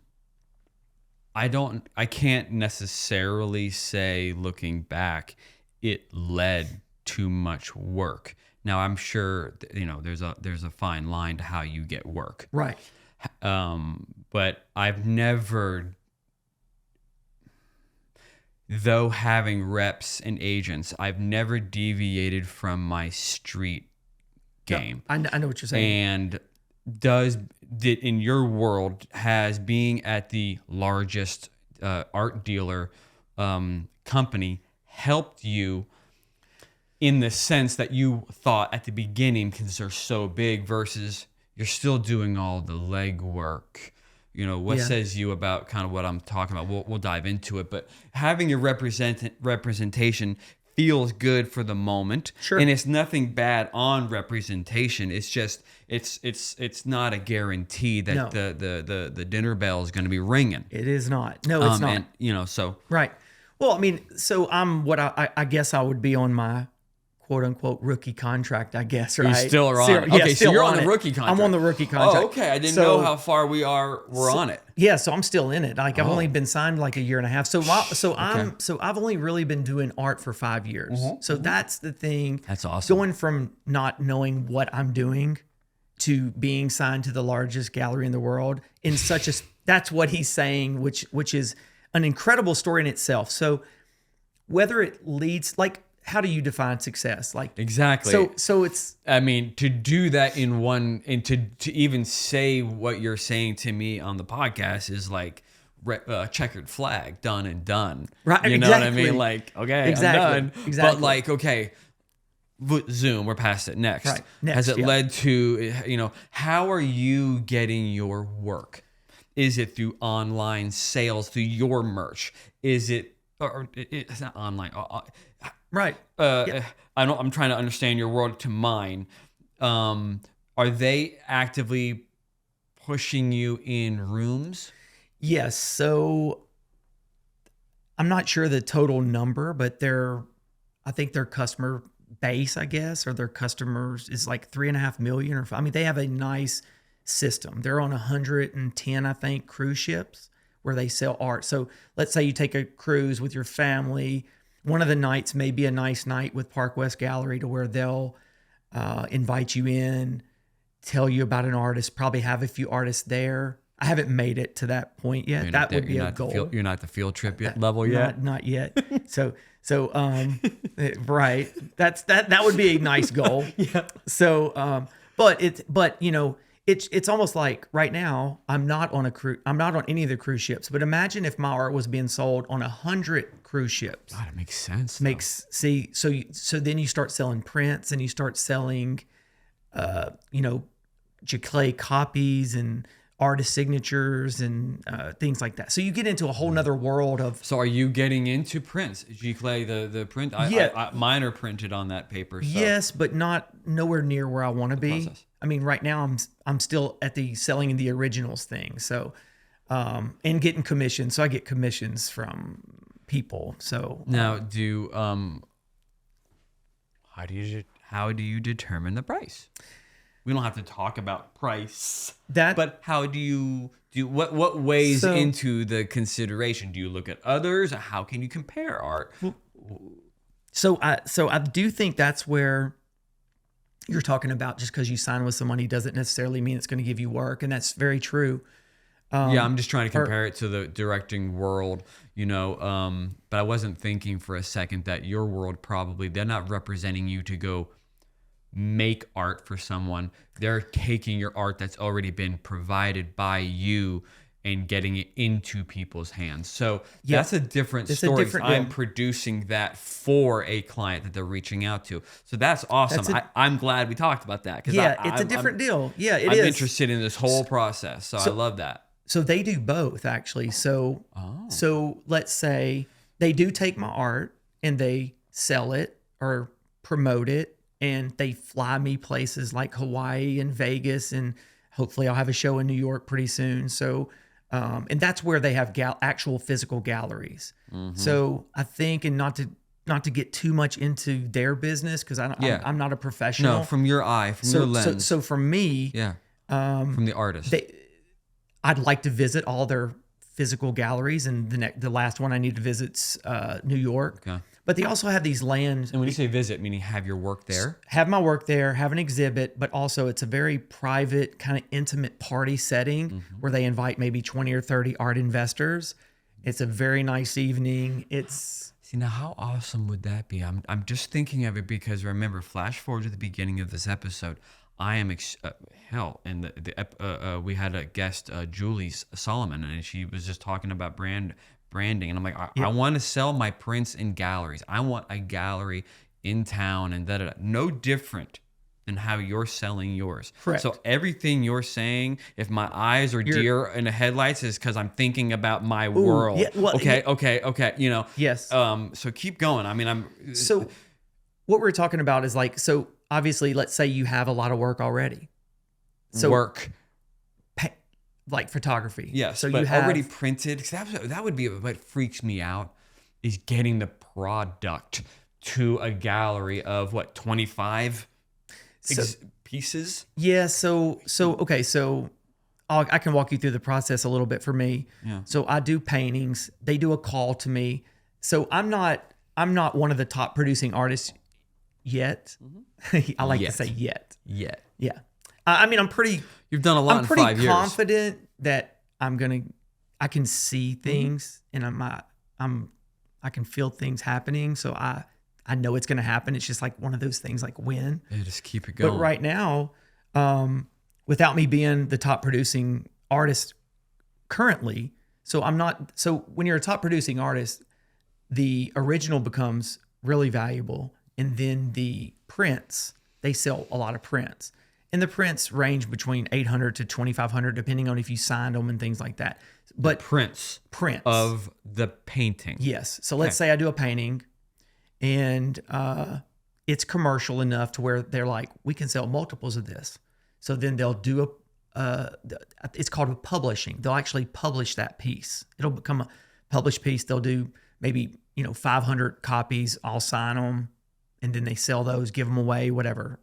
can't necessarily say, looking back, it led to much work. Now, I'm sure there's a fine line to how you get work. Right. But I've never, though having reps and agents, I've never deviated from my street game. Yeah, I know what you're saying. And in your world, has being at the largest art dealer company helped you in the sense that you thought at the beginning, because they're so big, versus you're still doing all the legwork? What says you about kind of what I'm talking about? We'll dive into it, but having your representation feels good for the moment. Sure. And it's nothing bad on representation. It's just it's not a guarantee that No. the dinner bell is going to be ringing. It is not. No, it's not. And so Right. Well, I mean, so I'm what I guess I would be on my quote unquote rookie contract, I guess, right? you still are on it. Yeah, Okay, so still you're on the it. rookie contract. I'm on the rookie contract. Oh, okay. I didn't know how far we're on it. Yeah, so I'm still in it. Like I've only been signed like a year and a half. So I've only really been doing art for 5 years. So that's the thing. That's awesome. Going from not knowing what I'm doing to being signed to the largest gallery in the world in such a that's what he's saying, which is an incredible story in itself. So whether it leads like how do you define success? Like exactly. So it's. I mean, to do that in one, and to even say what you're saying to me on the podcast is like checkered flag, done and done. Right. You know exactly. what I mean? Like, okay, exactly. I'm done. Exactly. But like, okay, Zoom, we're past it. Next. Right. Next, Has it yeah. led to, how are you getting your work? Is it through online sales, through your merch? Is it, or it's not online. Right. I'm trying to understand your world to mine. Are they actively pushing you in rooms? Yes. So I'm not sure the total number, but I think their customer base, I guess, or their customers is like 3.5 million they have a nice system. They're on 110, I think, cruise ships where they sell art. So let's say you take a cruise with your family. One of the nights may be a nice night with Park West Gallery to where they'll invite you in, tell you about an artist, probably have a few artists there. I haven't made it to that point yet. That would be a goal. You're not at the field trip level yet? Not yet. So right. That would be a nice goal. Yeah. So, but it's almost like right now I'm not on any of the cruise ships, but imagine if my art was being sold on 100 cruise ships. God, it makes sense. So then you start selling prints and you start selling, Giclée copies and artist signatures and things like that. So you get into a whole nother world of. So are you getting into prints? Giclée, the print? Mine are printed on that paper. So. Yes, but nowhere near where I want to be. Process. I mean, right now I'm still at the selling the originals thing. So, and getting commissions. So I get commissions from people. So now how do you determine the price? We don't have to talk about price, but how do you what weighs into the consideration? Do you look at others? How can you compare art? So I do think that's where you're talking about. Just because you sign with somebody doesn't necessarily mean it's going to give you work, and that's very true. I'm just trying to compare it to the directing world, but I wasn't thinking for a second that your world they're not representing you to go make art for someone. They're taking your art that's already been provided by you and getting it into people's hands. So that's a different story. I'm producing that for a client that they're reaching out to. So that's awesome. I'm glad we talked about that. It's a different deal. Yeah, I'm interested in this whole process. So I love that. So they do both, actually. So let's say they do take my art and they sell it or promote it, and they fly me places like Hawaii and Vegas, and hopefully I'll have a show in New York pretty soon. So, and that's where they have actual physical galleries. Mm-hmm. So I think, and not to get too much into their business, because I'm not a professional. No, from your eye, from your lens. So for me, from the artist, I'd like to visit all their physical galleries, and the last one I need to visit's New York. Okay. But they also have these lands. And when you say visit, meaning have your work there? Have my work there, have an exhibit, but also it's a very private, kind of intimate party setting where they invite maybe 20 or 30 art investors. It's a very nice evening. See, now how awesome would that be? I'm just thinking of it because remember, flash forward to the beginning of this episode. I am and we had a guest, Julie Solomon, and she was just talking about branding, and I'm like, I want to sell my prints in galleries. I want a gallery in town, and no different and how you're selling yours. Correct. So everything you're saying, if my eyes are deer in the headlights, is because I'm thinking about my world. Yeah, well, Okay. You know. Yes. So keep going. I mean, So what we're talking about is like, so obviously, let's say you have a lot of work already. So work. Like photography. Yes, So but you have already printed. 'Cause that would be what freaks me out, is getting the product to a gallery of what, 25 pieces. Yeah. So okay. So I can walk you through the process a little bit for me. Yeah. So I do paintings. They do a call to me. So I'm not one of the top producing artists yet. I like to say yet. Yeah. Yeah. I mean, You've done a lot I'm in pretty 5 years. confident that I can see things and I can feel things happening. So I know it's going to happen. It's just like one of those things, like when. Yeah, just keep it going. But right now, without me being the top producing artist currently, so when you're a top producing artist, the original becomes really valuable. And then the prints, they sell a lot of prints. And the prints range between 800 to 2,500, depending on if you signed them and things like that. But prints of the painting. Yes. So let's say I do a painting and it's commercial enough to where they're like, we can sell multiples of this. So then they'll do it's called a publishing. They'll actually publish that piece. It'll become a published piece. They'll do maybe, 500 copies. I'll sign them and then they sell those, give them away, whatever,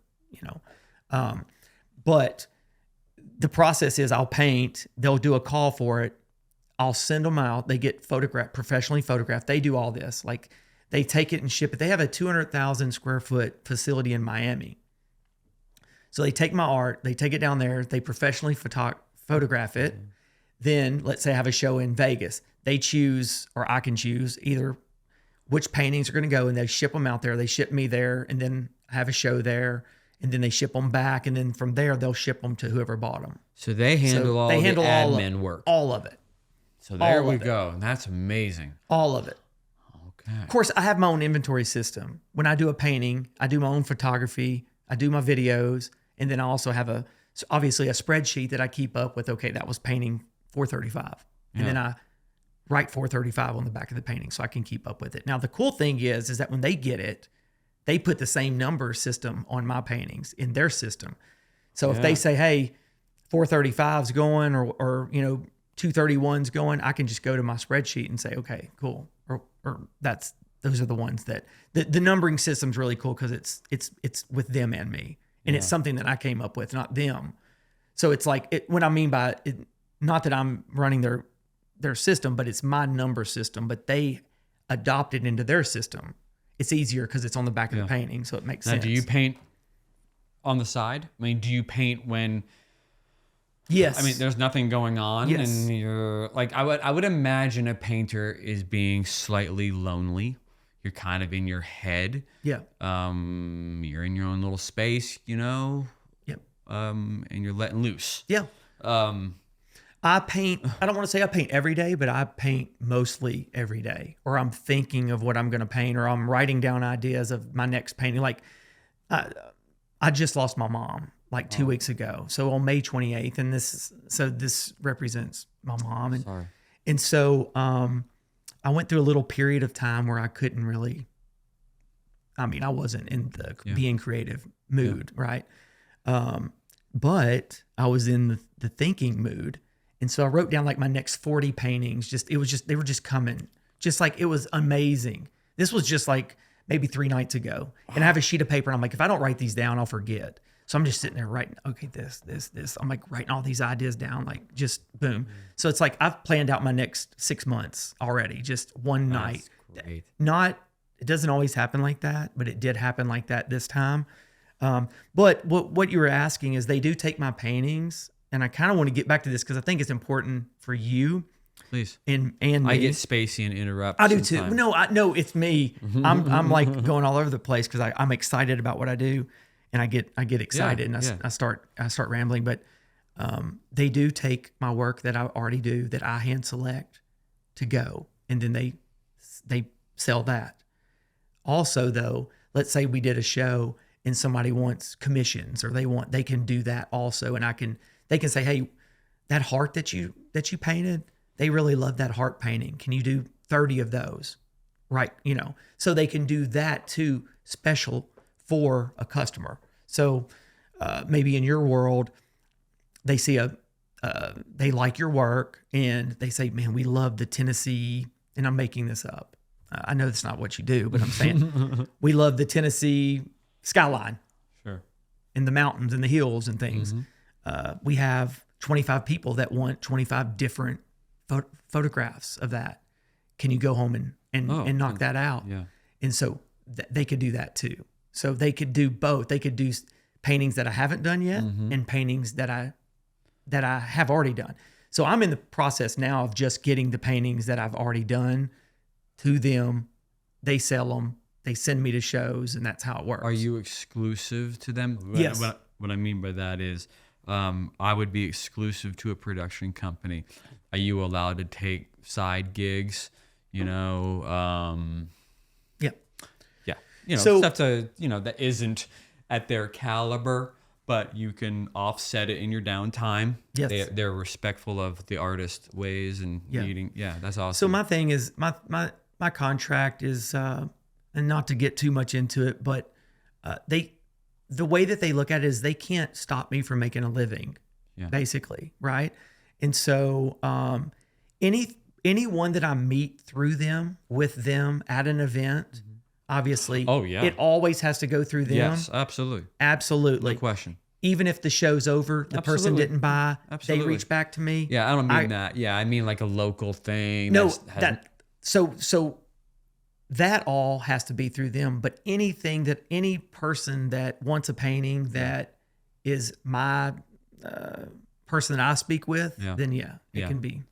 But the process is I'll paint, they'll do a call for it. I'll send them out. They get professionally photographed. They do all this. Like they take it and ship it. They have a 200,000 square foot facility in Miami. So they take my art, they take it down there, they professionally photograph it. Mm-hmm. Then let's say I have a show in Vegas. They choose, or I can choose either which paintings are going to go and they ship them out there. They ship me there and then I have a show there. And then they ship them back, and then from there they'll ship them to whoever bought them. So they handle all the admin work. All of it. So there we go. That's amazing. All of it. Okay. Of course, I have my own inventory system. When I do a painting, I do my own photography, I do my videos, and then I also have obviously a spreadsheet that I keep up with. Okay, that was painting 435, and then I write 435 on the back of the painting so I can keep up with it. Now the cool thing is that when they get it, they put the same number system on my paintings in their system. So if they say, hey, 435's going or 231's going, I can just go to my spreadsheet and say, okay, cool. Or those are the ones that the numbering system's really cool because it's with them and me. And it's something that I came up with, not them. So it's like what I mean by it, not that I'm running their system, but it's my number system, but they adopt it into their system. It's easier because it's on the back of the painting, so it makes sense. Do you paint on the side? I mean, do you paint when? Yes. I mean, there's nothing going on, and you're like, I would imagine a painter is being slightly lonely. You're kind of in your head. Yeah. You're in your own little space, Yep. And you're letting loose. Yeah. I paint, I don't want to say I paint every day, but I paint mostly every day. Or I'm thinking of what I'm going to paint, or I'm writing down ideas of my next painting. Like, I just lost my mom like 2 weeks ago. So on May 28th, and this represents my mom. And, Sorry. And so I went through a little period of time where I couldn't really, I wasn't in the being creative mood, right? But I was in the thinking mood. And so I wrote down like my next 40 paintings. They were just coming. Just like, it was amazing. This was just like maybe 3 nights ago. And I have a sheet of paper and I'm like, if I don't write these down, I'll forget. So I'm just sitting there writing, okay, this. I'm like writing all these ideas down, like just boom. So it's like, I've planned out my next 6 months already, just one night. Great. It doesn't always happen like that, but it did happen like that this time. But what you were asking is they do take my paintings. And I kind of want to get back to this because I think it's important for you. Please. And me. I get spacey and interrupt. I do too. No, it's me. I'm like going all over the place because I'm excited about what I do, and I get excited and I start rambling. But they do take my work that I already do, that I hand select, to go, and then they sell that. Also, though, let's say we did a show and somebody wants commissions or they can do that also. And they can say, hey, that heart that you painted, they really love that heart painting. Can you do 30 of those? Right. So they can do that too, special for a customer. So maybe in your world, they see they like your work and they say, man, we love the Tennessee, and I'm making this up. I know that's not what you do, but I'm saying we love the Tennessee skyline. Sure. And the mountains and the hills and things. We have 25 people that want 25 different photographs of that. Can you go home and knock that out? Yeah. And so they could do that too. So they could do both. They could do paintings that I haven't done yet and paintings that I have already done. So I'm in the process now of just getting the paintings that I've already done to them. They sell them. They send me to shows, and that's how it works. Are you exclusive to them? Yes. What I mean by that is I would be exclusive to a production company. Are you allowed to take side gigs? Yeah. Yeah. So- Stuff that isn't at their caliber, but you can offset it in your downtime. Yes. They're respectful of the artist ways and needing. Yeah, that's awesome. So my thing is my contract is, and not to get too much into it, but the way that they look at it is they can't stop me from making a living, basically, right? And so anyone that I meet through them, with them at an event, obviously, it always has to go through them. Yes, absolutely. Absolutely. No question. Even if the show's over, the person didn't buy, Absolutely. they reach back to me. Yeah, I don't mean that. Yeah, I mean like a local thing. No, so that all has to be through them. But anything that any person that wants a painting that is my person that I speak with, then it can be.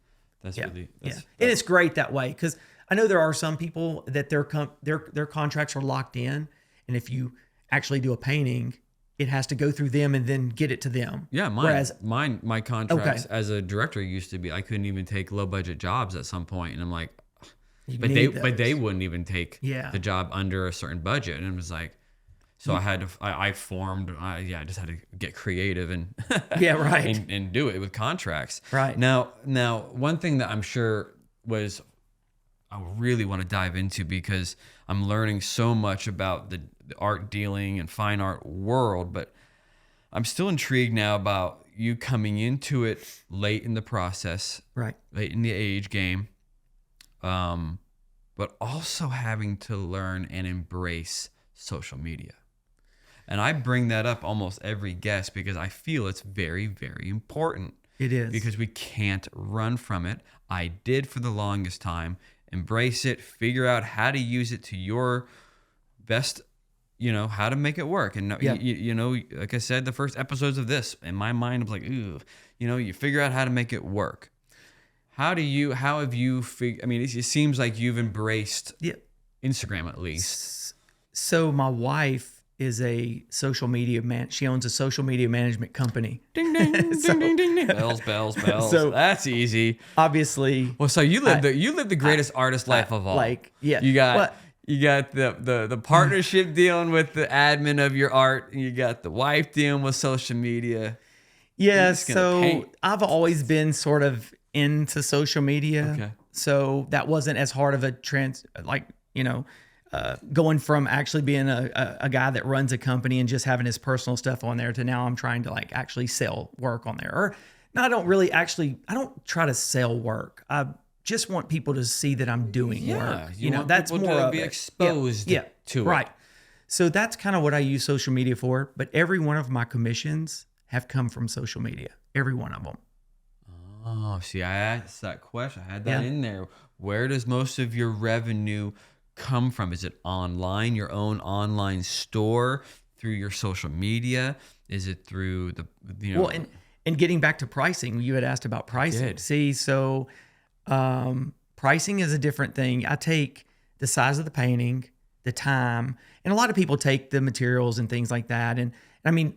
That's really And it's great that way, because I know there are some people that their contracts are locked in, and if you actually do a painting, it has to go through them and then get it to them. Yeah, Whereas my contracts as a director used to be I couldn't even take low budget jobs at some point, and I'm like, but they wouldn't even take the job under a certain budget, and it was like, so I had to I just had to get creative and and do it with contracts. Right. Now one thing that I'm sure was I really want to dive into, because I'm learning so much about the art dealing and fine art world, but I'm still intrigued now about you coming into it late in the process, right, late in the age game, but also having to learn and embrace social media. And I bring that up almost every guest because I feel it's very, very important. It is. Because we can't run from it. I did for the longest time. Embrace it, figure out how to use it to your best, how to make it work. And, like I said, the first episodes of this, in my mind, I was like, ooh, you figure out how to make it work. How have you it seems like you've embraced Instagram at least. So my wife is a social media she owns a social media management company. Ding, ding, ding, ding, ding, ding. Bells. So that's easy. Obviously. Well, so you live the greatest artist life of all. You got the partnership dealing with the admin of your art, and you got the wife dealing with social media. Yeah, so I've always been sort of into social media. Okay. So that wasn't as hard of a going from actually being a guy that runs a company and just having his personal stuff on there to now I'm trying to actually sell work on there. Or no, I don't try to sell work. I just want people to see that I'm doing work. You want that's people more to of be it. exposed to it. Right. So that's kind of what I use social media for. But every one of my commissions have come from social media. Every one of them. Oh, see, I asked that question. I had that in there. Where does most of your revenue come from? Is it online, your own online store, through your social media? Is it through Well, and getting back to pricing, you had asked about pricing. See, so pricing is a different thing. I take the size of the painting, the time, and a lot of people take the materials and things like that. And I mean,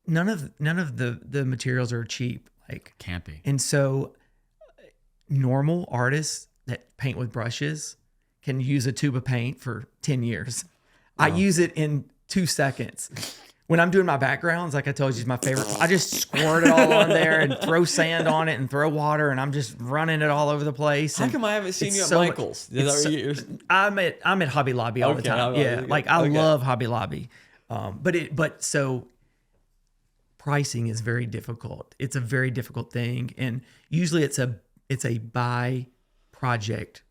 none of the materials are cheap. Can't be. And so normal artists that paint with brushes can use a tube of paint for 10 years. I use it in 2 seconds. When I'm doing my backgrounds, like I told you, is my favorite. I just squirt it all on there and throw sand on it and throw water, and I'm just running it all over the place. How come I haven't seen you at Michael's? I'm at Hobby Lobby all the time. Yeah, like I love Hobby Lobby, but so pricing is very difficult. It's a very difficult thing, and usually it's a by project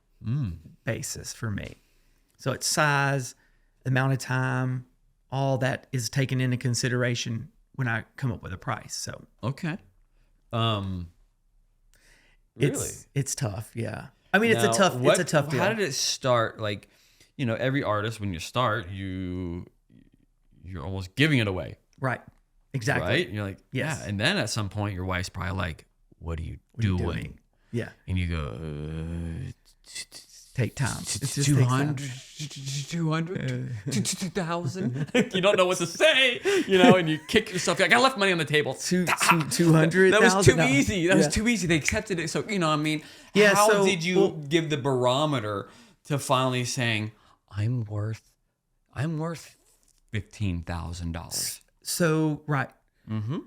basis for me. So it's size, amount of time. All that is taken into consideration when I come up with a price. So okay, really, it's tough. Yeah, I mean, it's a tough deal. How did it start? Like, every artist when you start, you're almost giving it away, right? Exactly. Right? You're like, yes. Yeah, and then at some point, your wife's probably like, "What are you doing?" Yeah, and you go, take time. It's 200, 2,000. You don't know what to say, and you kick yourself. Like, I left money on the table. 200. That was too easy. That was too easy. They accepted it. So, I mean, how did you give the barometer to finally saying, I'm worth $15,000? So, right. Mm-hmm.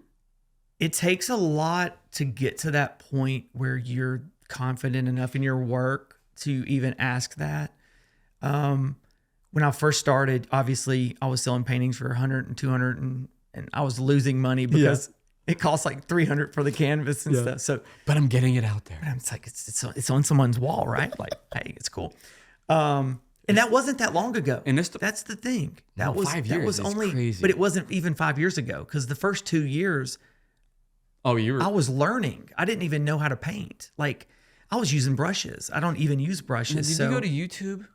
It takes a lot to get to that point where you're confident enough in your work to even ask that. When I first started, obviously I was selling paintings for 100 and 200 and I was losing money because it costs like 300 for the canvas and stuff. So, but I'm getting it out there. But I'm like, it's on someone's wall, right? Like, hey, it's cool. And that wasn't that long ago. And that's the thing. That was 5 years. That was only crazy. But it wasn't even 5 years ago because the first 2 years, I was learning. I didn't even know how to paint. Like, I was using brushes. I don't even use brushes. Did you go to YouTube?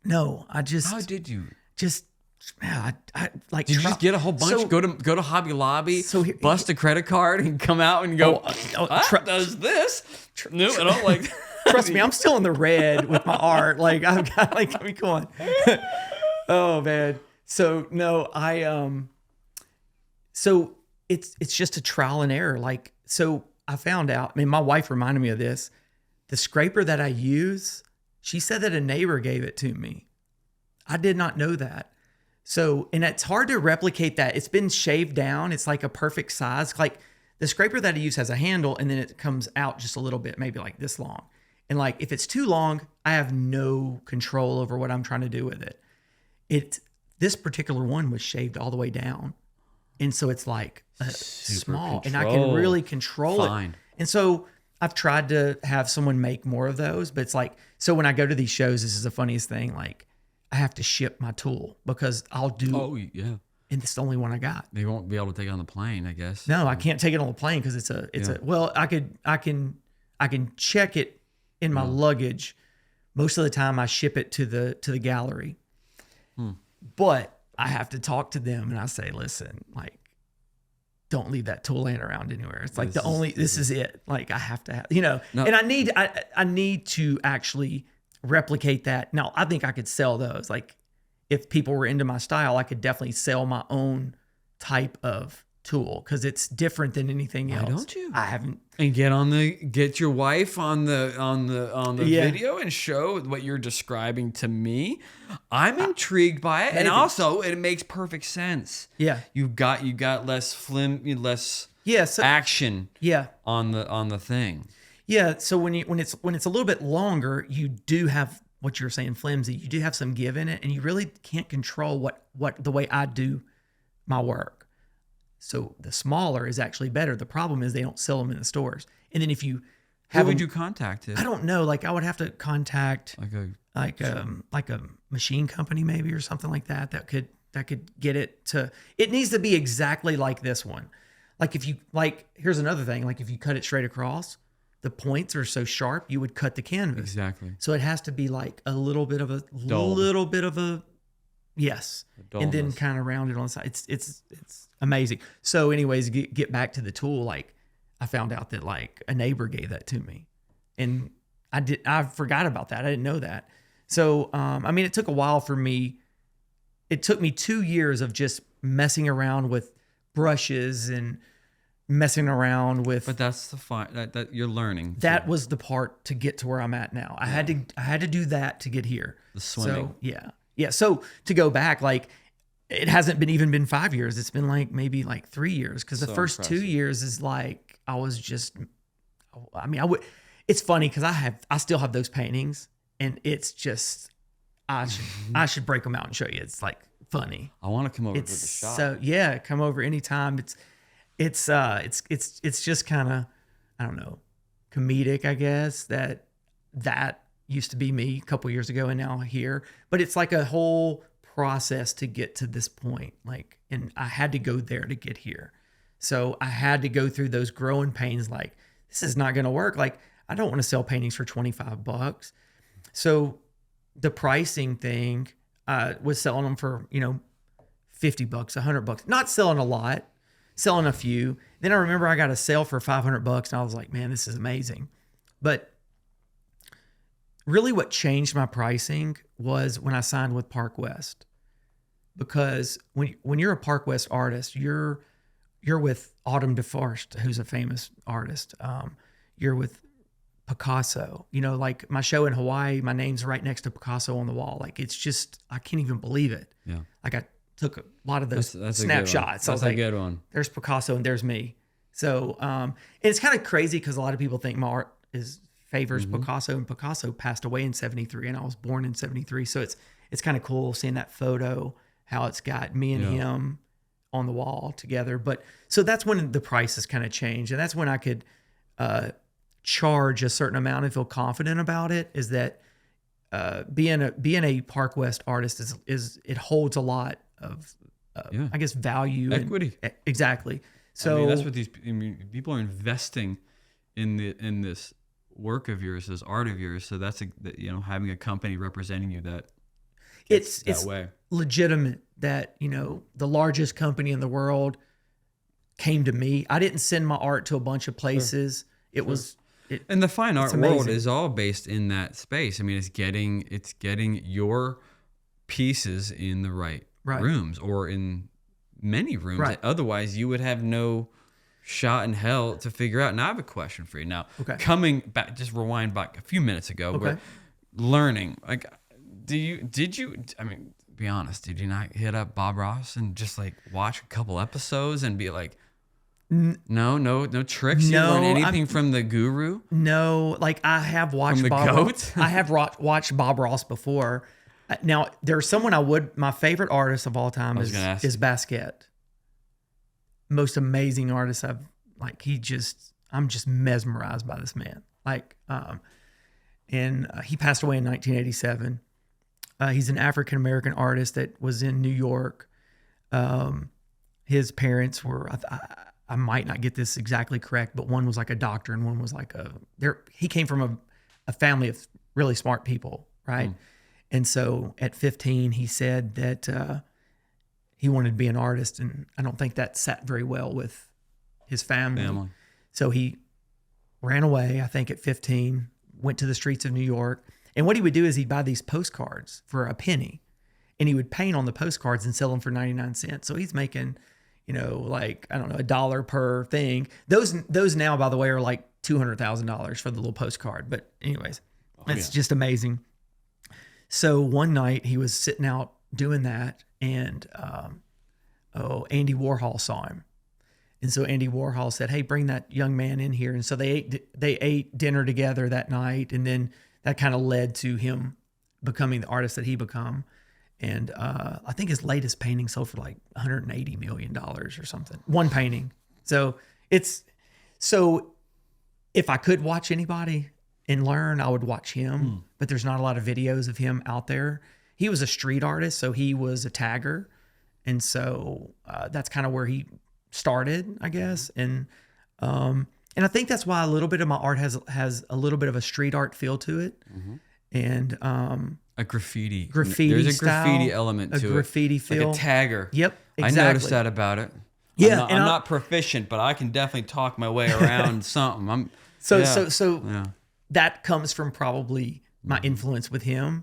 No, I just. How did you? Just, I like. Did you just get a whole bunch? Go to Hobby Lobby, bust a credit card, and come out and go. Does this? No, I don't like. Trust me, I'm still in the red with my art. Like I've got I mean, come on. Oh man. So no, So it's just a trial and error. Like so, I found out. I mean, my wife reminded me of this. The scraper that I use, she said that a neighbor gave it to me. I did not know that. So, and it's hard to replicate that. It's been shaved down. It's like a perfect size. Like the scraper that I use has a handle and then it comes out just a little bit, maybe like this long. And like, if it's too long, I have no control over what I'm trying to do with it. This particular one was shaved all the way down. And so it's like small and I can really control it. And so I've tried to have someone make more of those, but it's like, so when I go to these shows, this is the funniest thing. Like I have to ship my tool because I'll do. Oh yeah. And it's the only one I got. They won't be able to take it on the plane, I guess. No, I can't take it on the plane because well, I can check it in my luggage. Most of the time I ship it to the gallery. But I have to talk to them and I say, listen, like, don't leave that tool laying around anywhere. It's like this is it. Like I have to have, no. And I need to actually replicate that. Now I think I could sell those. Like if people were into my style, I could definitely sell my own type of tool because it's different than anything else. Why don't you? I haven't. And get your wife on the video and show what you're describing to me. I'm intrigued by it, and also it makes perfect sense. Yeah, you got less action. Yeah, on the thing. Yeah, so when it's a little bit longer, you do have what you're saying flimsy. You do have some give in it, and you really can't control what the way I do my work. So the smaller is actually better. The problem is they don't sell them in the stores. And then if you have who would you contact? I don't know. Like I would have to contact like a machine company maybe or something like that could get it to. It needs to be exactly like this one. Like if you here's another thing. Like if you cut it straight across, the points are so sharp you would cut the canvas. Exactly. So it has to be like a little bit of a yes, and then kind of round it on the side. It's amazing. So anyways, get back to the tool. Like I found out that like a neighbor gave that to me and I forgot about that. I didn't know that. So, I mean, it took a while for me. It took me 2 years of just messing around with brushes and messing around with. But that's the fine that you're learning. That was the part to get to where I'm at now. I had to do that to get here. The swimming. So, yeah. So to go back, like it hasn't been 5 years. It's been like maybe like 3 years. Cause the So first impressive. 2 years is like, it's funny cause I still have those paintings and it's just, I should break them out and show you. It's like funny. I want to come over It's to the shop. so, yeah, come over anytime. It's just kind of, I don't know, comedic, I guess, that used to be me a couple years ago and now here, but it's like a whole process to get to this point. Like, and I had to go there to get here. So I had to go through those growing pains. Like, this is not going to work. Like, I don't want to sell paintings for $25. So the pricing thing, was selling them for, $50, $100, not selling a lot, selling a few. Then I remember I got a sale for $500 and I was like, man, this is amazing. But really what changed my pricing was when I signed with Park West, because when you're a Park West artist, you're with Autumn DeForest, who's a famous artist. You're with Picasso, like my show in Hawaii, my name's right next to Picasso on the wall. Like, it's just, I can't even believe it. Yeah. Like, I took a lot of those That's snapshots. That's a good one. There's Picasso and there's me. So, and it's kind of crazy because a lot of people think my art favors Picasso, and Picasso passed away in 73 and I was born in 73. So it's kind of cool seeing that photo, how it's got me and him on the wall together. But so that's when the prices kind of changed. And that's when I could, charge a certain amount and feel confident about it. Is that being a Park West artist is it holds a lot of I guess value, equity. Exactly. So that's what people are investing in this work of yours, this art of yours. So that's having a company representing you that it's way legitimate that the largest company in the world came to me. I didn't send my art to a bunch of places. And the fine art amazing. world is all based in that space. I mean, it's getting your pieces in the right rooms, or in many rooms. Right. Otherwise, you would have no shot in hell to figure out. Now, I have a question for you. Now, coming back, just rewind back a few minutes ago. We're learning. Like, did you? I mean, be honest. Did you not hit up Bob Ross and just like watch a couple episodes and be like, no tricks? You learn anything from the guru? No, like I have watched I have watched Bob Ross before. Now there's someone my favorite artist of all time is Basquiat. Most amazing artist I'm just mesmerized by this man. Like, and he passed away in 1987. He's an African-American artist that was in New York. His parents were, I might not get this exactly correct, but one was like a doctor and one was like he came from a family of really smart people, right? And so at 15, he said that he wanted to be an artist, and I don't think that sat very well with his family. So he ran away, I think at 15, went to the streets of New York. And what he would do is he'd buy these postcards for a penny, and he would paint on the postcards and sell them for 99 cents. So he's making, like, I don't know, $1 per thing. Those now, by the way, are like $200,000 for the little postcard. But anyways, it's just amazing. So one night he was sitting out doing that, and Andy Warhol saw him. And so Andy Warhol said, "Hey, bring that young man in here." And so they ate dinner together that night, and then that kind of led to him becoming the artist that he become. And I think his latest painting sold for like $180 million or something. One painting. So if I could watch anybody and learn, I would watch him. But there's not a lot of videos of him out there. He was a street artist, so he was a tagger. And so that's kind of where he started, I guess. And I think that's why a little bit of my art has a little bit of a street art feel to it. And a graffiti there's a style, graffiti element to it, a graffiti feel, like a tagger. Yep, exactly. I noticed that about it. Yeah, I'm not proficient, but I can definitely talk my way around something. So that comes from probably my influence with him,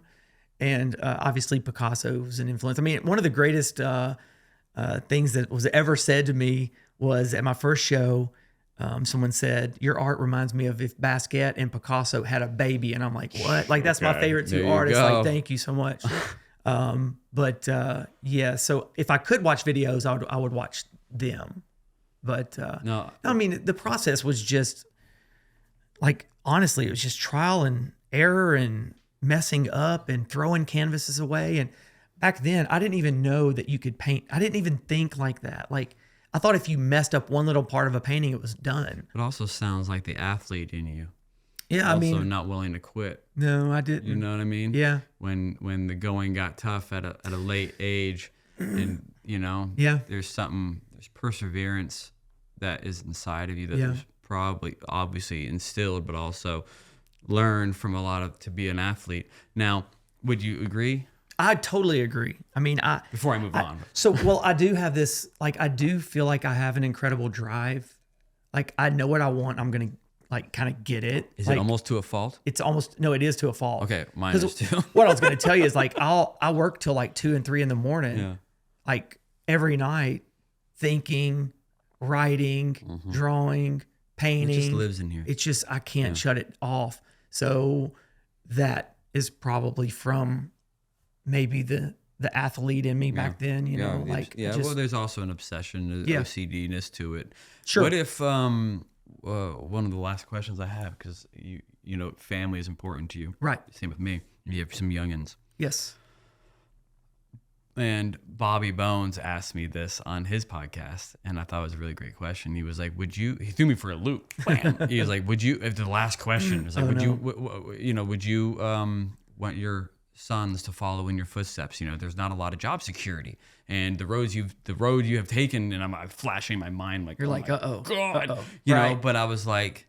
and obviously Picasso's an influence. I mean, one of the greatest things that was ever said to me was at my first show. Someone said, "Your art reminds me of if Basquiat and Picasso had a baby," and I'm like, "What?" Like, that's my favorite two artists. Like, thank you so much. Yeah, so if I could watch videos, I would watch them. But No, I mean, the process was just like, honestly, it was just trial and error and messing up and throwing canvases away. And back then, I didn't even know that you could paint. I didn't even think like that. Like, I thought if you messed up one little part of a painting, it was done. it also sounds like the athlete in you. Yeah, Also I mean, not willing to quit. no, I didn't. You know what I mean? Yeah. When the going got tough at a late age, and Yeah. there's perseverance that is inside of you that Yeah. was probably obviously instilled, but also learned from to be an athlete. Now, would you agree? I totally agree. I mean, Before I move on. well, I do have this, like, I do feel like I have an incredible drive. Like, I know what I want. I'm going to, like, kind of get it. Is like, it almost to a fault? It's almost, no, it is to a fault. Okay, mine 'Cause is too. What I was going to tell you is, like, I work till like 2 and 3 in the morning, Yeah. like every night, thinking, writing, drawing, painting. It just lives in here. It's just, I can't shut it off. So that is probably from maybe the athlete in me back then, you know, like, just, well, there's also an obsession, OCD-ness to it. Sure. What if one of the last questions I have, because you know family is important to you, right? Same with me. You have some youngins. Yes. And Bobby Bones asked me this on his podcast, and I thought it was a really great question. He was like, he threw me for a loop. Bam. He was like, if the last question was like, would you want your sons to follow in your footsteps? You know, there's not a lot of job security, and the road you have taken, and I'm flashing my mind like, you're like, God, you know, but I was like,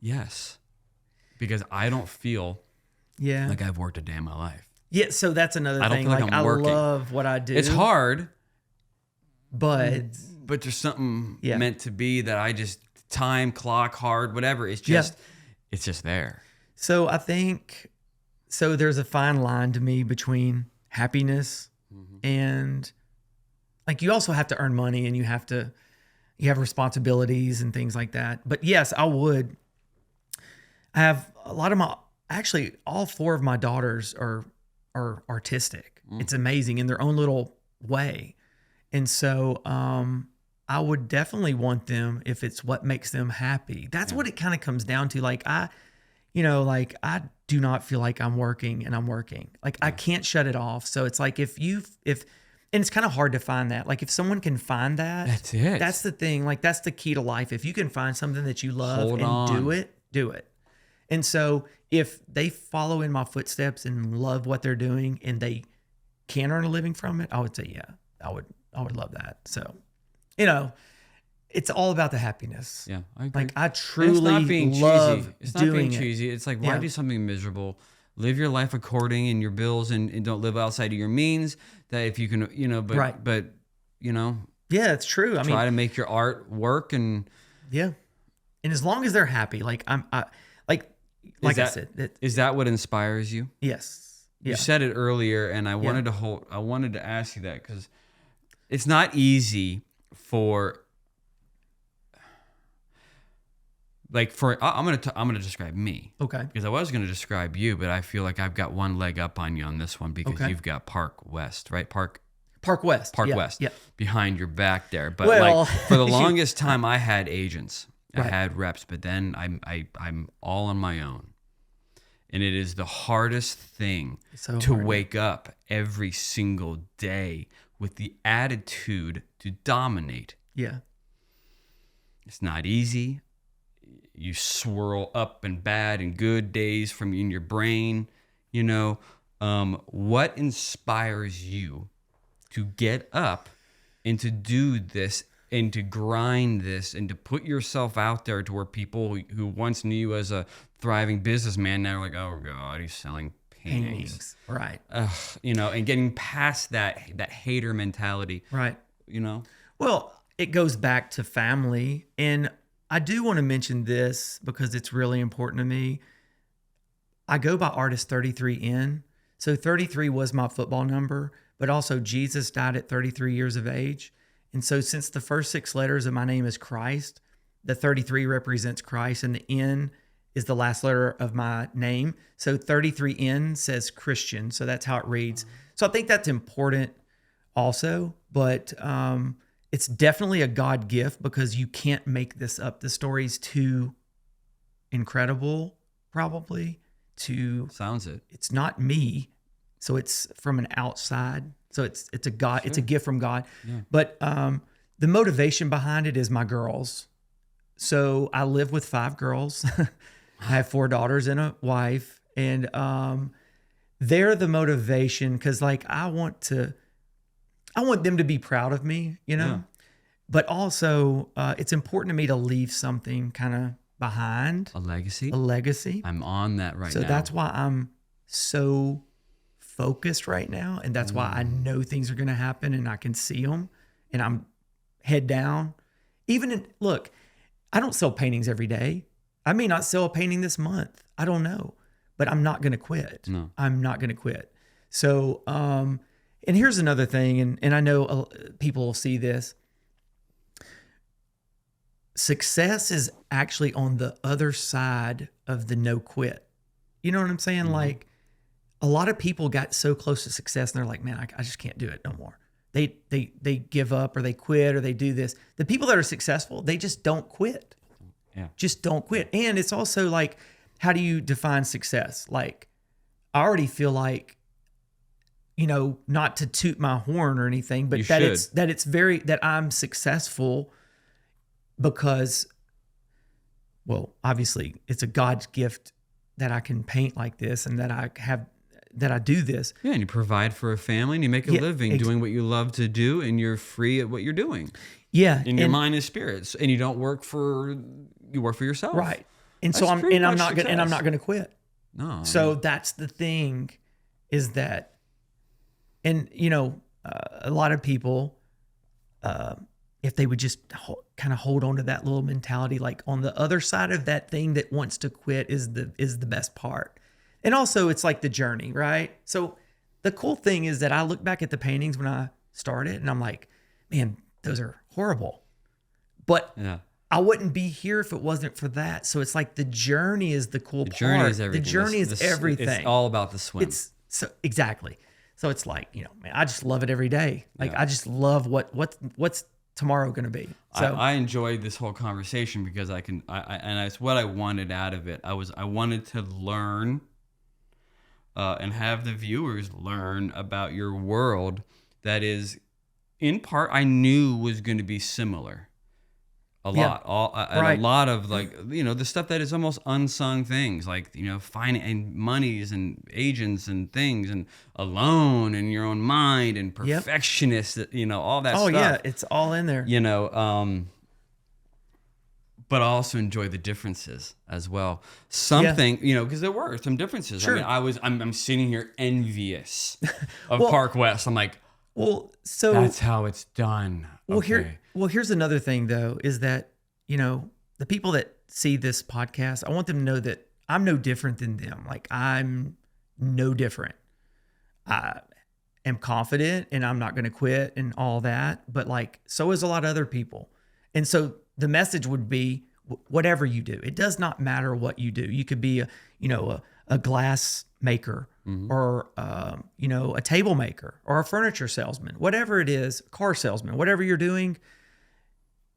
yes, because I don't feel like I've worked a day in my life. Yeah, so that's another thing. I don't feel like I'm working. I love what I do. It's hard, but there's something meant to be that I just time, clock, hard, whatever. It's just there. So I think there's a fine line to me between happiness and, like, you also have to earn money and you have responsibilities and things like that. But yes, I have a lot of all 4 of my daughters are artistic. It's amazing in their own little way. And so I would definitely want them, if it's what makes them happy. That's what it kind of comes down to. Like, I do not feel like I'm working and I'm working. Like, I can't shut it off. So it's like, and it's kind of hard to find that. Like, if someone can find that, that's it. That's the thing. Like, that's the key to life. If you can find something that you love do it. And so if they follow in my footsteps and love what they're doing and they can earn a living from it, I would say, yeah, I would love that. So, you know, it's all about the happiness. Yeah, I agree. Like, I truly it's not being love cheesy. It's not doing being cheesy. It's like, why do something miserable? Live your life according in your bills and don't live outside of your means. That if you can, you know, but you know, yeah, it's true. I mean, try to make your art work and and as long as they're happy, like I said, is that what inspires you? Yes. Yeah. You said it earlier, and I wanted to ask you that because it's not easy for. I'm gonna describe me. Okay. Because I was gonna describe you, but I feel like I've got one leg up on you on this one because you've got Park West, right? Park West. Yeah. Behind your back there. But for the longest time, I had agents, I had reps, but then I'm all on my own, and it is the hardest thing to wake up every single day with the attitude to dominate. Yeah. It's not easy. You swirl up and bad and good days from in your brain, you know. What inspires you to get up and to do this and to grind this and to put yourself out there to where people who once knew you as a thriving businessman now are like, oh God, he's selling paintings. Right. You know, and getting past that hater mentality. Right. You know? Well, it goes back to family, and I do want to mention this because it's really important to me. I go by artist 33N. So 33 was my football number, but also Jesus died at 33 years of age. And so since the first 6 letters of my name is Christ, the 33 represents Christ and the N is the last letter of my name. So 33N says Christian. So that's how it reads. So I think that's important also, but it's definitely a God gift because you can't make this up. The story's too incredible, probably, Sounds it. it's not me. So it's from an outside. So it's a God, it's a gift from God. Yeah. But the motivation behind it is my girls. So I live with 5 girls. I have 4 daughters and a wife, and they're the motivation because like I want them to be proud of me, you know. Yeah. But also, it's important to me to leave something kind of behind, A legacy. a legacy. I'm on that right now. So that's why I'm so focused right now, and that's why I know things are going to happen, and I can see them, and I'm head down. Look, I don't sell paintings every day. I may not sell a painting this month. I don't know, but I'm not going to quit. No. I'm not going to quit. So, and here's another thing, and I know people will see this. Success is actually on the other side of the no quit. You know what I'm saying? Like a lot of people got so close to success and they're like, man, I just can't do it no more. They give up or they quit or they do this. The people that are successful, they just don't quit. Yeah. Just don't quit. And it's also like, how do you define success? Like, I already feel like, you know, not to toot my horn or anything, but that I'm successful because, well, obviously it's a God's gift that I can paint like this and that I do this. Yeah, and you provide for a family and you make a living doing what you love to do, and you're free at what you're doing. Yeah. And your mind is spirits, and you work for yourself. Right. And That's so I'm not success. going to quit. No. So that's the thing is that, and you know, a lot of people, if they would just kind of hold on to that little mentality, like on the other side of that thing that wants to quit is the best part. And also it's like the journey, right? So the cool thing is that I look back at the paintings when I started and I'm like, man, those are horrible. But yeah. I wouldn't be here if it wasn't for that. So it's like the journey is the cool part. Journey is everything. The journey is everything. It's all about the swim. Exactly. So it's like, you know, man, I just love it every day. Like I just love what's tomorrow going to be. So I enjoyed this whole conversation because and it's what I wanted out of it. I wanted to learn and have the viewers learn about your world that is, in part, I knew was going to be similar. A lot of like, you know, the stuff that is almost unsung things like, you know, and monies and agents and things and alone in your own mind and perfectionist, you know, all that stuff. Oh yeah, it's all in there. You know, but I also enjoy the differences as well. You know, because there were some differences. Sure. I mean, I'm sitting here envious of Park West. I'm like, so that's how it's done. Here's another thing though, is that, you know, the people that see this podcast, I want them to know that I'm no different than them. Like I'm no different. I am confident and I'm not going to quit and all that, but like, so is a lot of other people. And so the message would be whatever you do, it does not matter what you do. You could be a glass maker or, you know, a table maker or a furniture salesman, whatever it is, car salesman, whatever you're doing.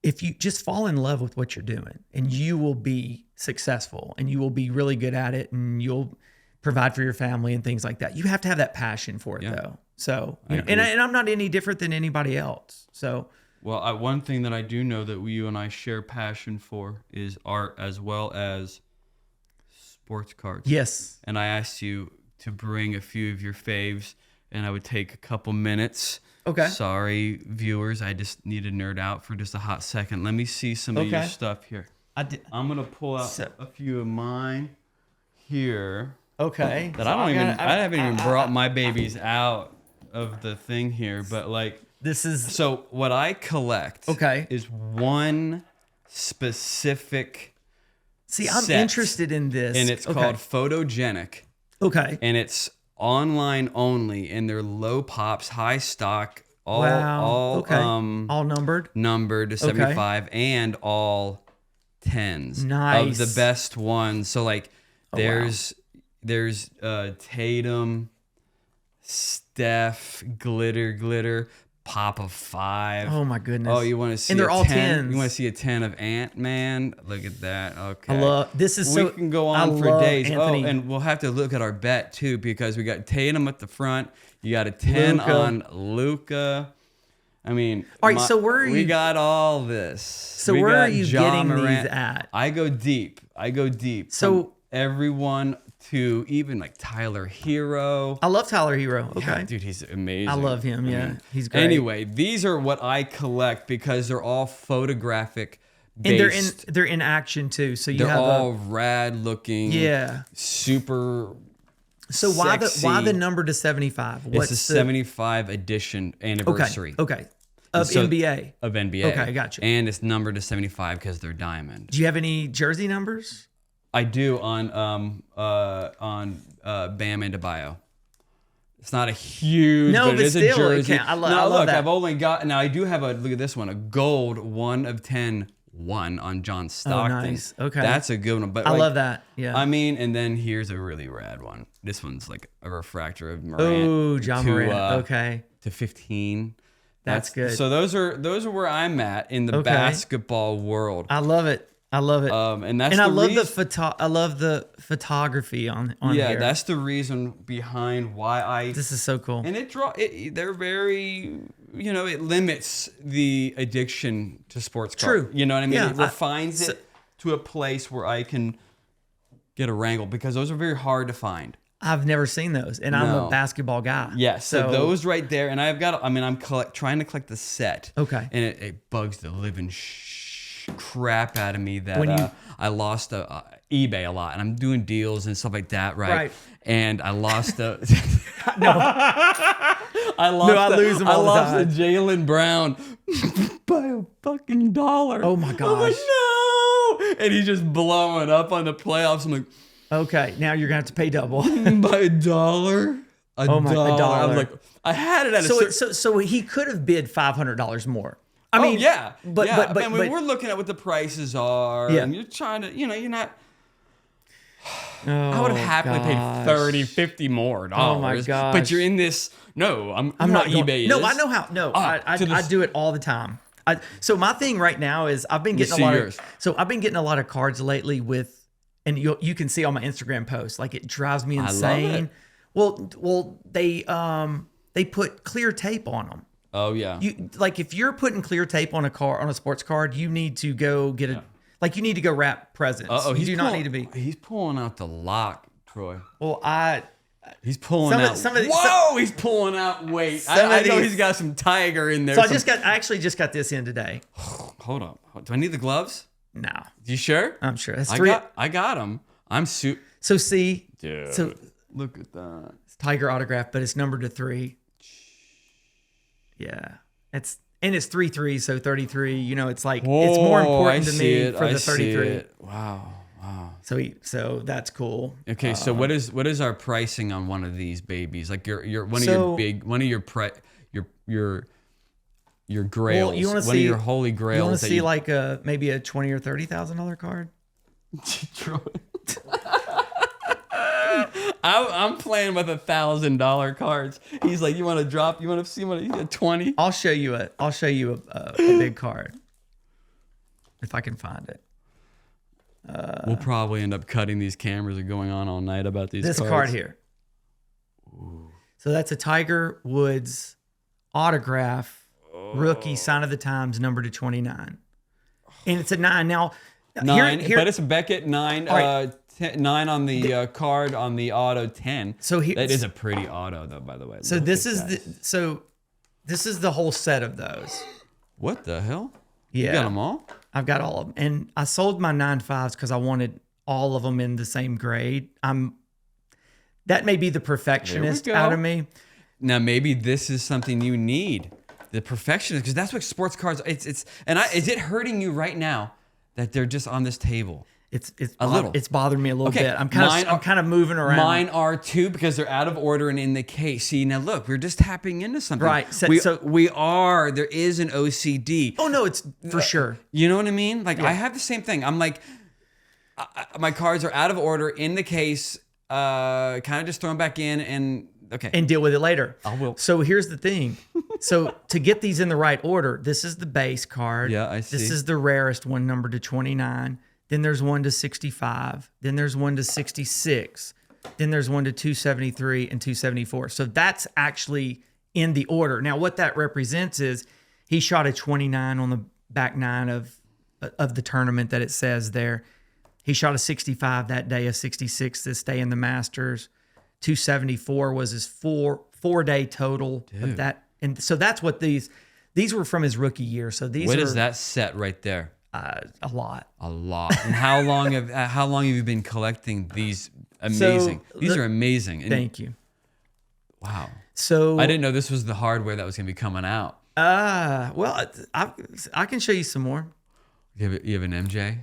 If you just fall in love with what you're doing and you will be successful and you will be really good at it and you'll provide for your family and things like that. You have to have that passion for it though. So, you know, and I'm not any different than anybody else. So, well, one thing that I do know that you and I share passion for is art as well as sports cards. Yes. And I asked you to bring a few of your faves, and I would take a couple minutes. Okay. Sorry, viewers. I just need to nerd out for just a hot second. Let me see some of your stuff here. I'm going to pull out a few of mine here. Okay. That I haven't even brought my babies out of the thing here, but like, so what I collect is one specific I'm set, interested in this. and it's called Photogenic. Okay. And it's online only, and they're low pops, high stock, all numbered to 75, and all 10s Nice. of the best ones. So like there's Tatum, Steph, glitter, Pop of 5. Oh my goodness. Oh, you want to see? And they're all 10? 10s. You want to see a 10 of Ant-Man? Look at that. Okay. I love this. Is We can go on for days. Anthony. Oh, and we'll have to look at our bet too because we got Tatum at the front. You got a 10 Luka. on Luka. I mean, All right, so where are we you- got all this. So We where got are you Ja getting Morant. these at? I go deep. So- From everyone to even like Tyler Hero. I love Tyler Hero. Okay. Yeah, dude, he's amazing. I love him. Yeah, mean, he's great. Anyway, these are what I collect because they're all photographic and based. they're in action too. So you They're have all rad looking. yeah. Super. So why sexy. the number to 75? It's a 75 edition anniversary. Okay. Of So- NBA. Of NBA. Okay, I got you. And it's numbered to 75 because they're diamond. Do you have any jersey numbers? I do on Bam Adebayo. It's not a huge, No, but it but is still, a it jersey. can't- I love look, that. I've only got now. I do have look at this one, a gold 1 of 10 1 on John Stockton. nice. Okay. That's a good one. But I like, love that. Yeah. I mean, and then here's a really rad one. This one's like a refractor of Morant. Oh, John to, Morant. Okay. To 15. That's good. So those are where I'm at in the Okay. basketball world. I love it. I love it. And that's and the I love reason, I love the photography on yeah, here. that's the reason behind why I This is so cool. and they're very, it limits the addiction to sports cars. True. You know what I mean? Yeah, It refines it to a place where I can get a wrangle because those are very hard to find. I've never seen those, and I'm No. a basketball guy. Yeah, so those right there, and I'm trying to collect the set. Okay. And it bugs the living crap out of me that When you- I lost eBay a lot, and I'm doing deals and stuff like that, right? Right. And I lost a. No. I lost. I lose them all the I lost time. a Jalen Brown by a fucking $1. Oh my I'm gosh. like, no! And he's just blowing up on the playoffs. I'm like, Okay, now you're gonna have to pay double. by $1. Oh my, $1. I'm like, I had it at a certain. So he could have bid $500 more. I mean, yeah, but yeah. but I mean, we're looking at what the prices are, Yeah. and you're trying to, you're not. oh, I would have happily gosh. paid 30, 50 more dollars. Oh my But gosh. you're in this. No, I'm not going, going, eBay. No, is. I know how. No, Ah, I to the- I do it all the time. So my thing right now is I've been getting see a lot yours. I've been getting a lot of cards lately with, and you can see on my Instagram posts, like it drives me love insane. it. Well, they put clear tape on them. Oh yeah. You like if you're putting clear tape on a sports card, you need to go get a you need to go wrap presents. You do not need to be. He's pulling out the lock, Troy. Well, He's pulling Some of- out. some of the- whoa! He's pulling out weight. Some I of know these- he's got some tiger in there. so I some- actually just got this in today. Hold on. Do I need the gloves? No, You sure? I'm sure that's three. I got them. I'm suit. So see, Dude. so Look at that. it's Tiger autograph, but it's numbered to 3. Yeah, it's 3-3, so 33. It's like it's more important to me for the 33. Wow. So that's cool. Okay, so what is our pricing on one of these babies? Like your one of So- your grails. Well, you want to one see of your holy grails. You want to that see like maybe a $20,000 or $30,000 card? I'm playing with $1,000 cards. He's like, you want to drop? You want to see what? You get 20? I'll show you a big card if I can find it. We'll probably end up cutting these cameras and going on all night about these. This cards. card here. So that's a Tiger Woods autograph, rookie, sign of the times, number to 29, and it's a 9. Now, 9, here, but it's a Beckett 9. right. 9 on the card on the auto 10. So that is a pretty auto though, by the way. So Look this at is that. this is the whole set of those. What the hell? Yeah, You got them all? I've got all of them, and I sold my 9.5s because I wanted all of them in the same grade. That may be the perfectionist go. out of me. Now maybe this is something you need, the perfectionist, because that's what sports cards. Is it hurting you right now that they're just on this table? It's bothering me a little Okay, bit. I'm kind of moving around. Mine are too, because they're out of order and in the case. See, now look, we're just tapping into something. Right. So there is an OCD. Oh no, it's for sure. You know what I mean? Like I have the same thing. I'm like, my cards are out of order in the case. Kind of just throw them back in and okay. And deal with it later. I will. So here's the thing. So to get these in the right order, this is the base card. Yeah, I see. This is the rarest one, numbered to 29. Then there's one to 65. Then there's one to 66. Then there's one to 273 and 274. So that's actually in the order. Now, what that represents is he shot a 29 on the back nine of the tournament that it says there. He shot a 65 that day, a 66 this day in the Masters. 274 was his four-day total of that. And so that's what these were from his rookie year. So these What is that set right there? A lot. And how long have you been collecting these? Amazing. These are amazing. And thank you. Wow. So I didn't know this was the hardware that was going to be coming out. Well, I can show you some more. You have an MJ?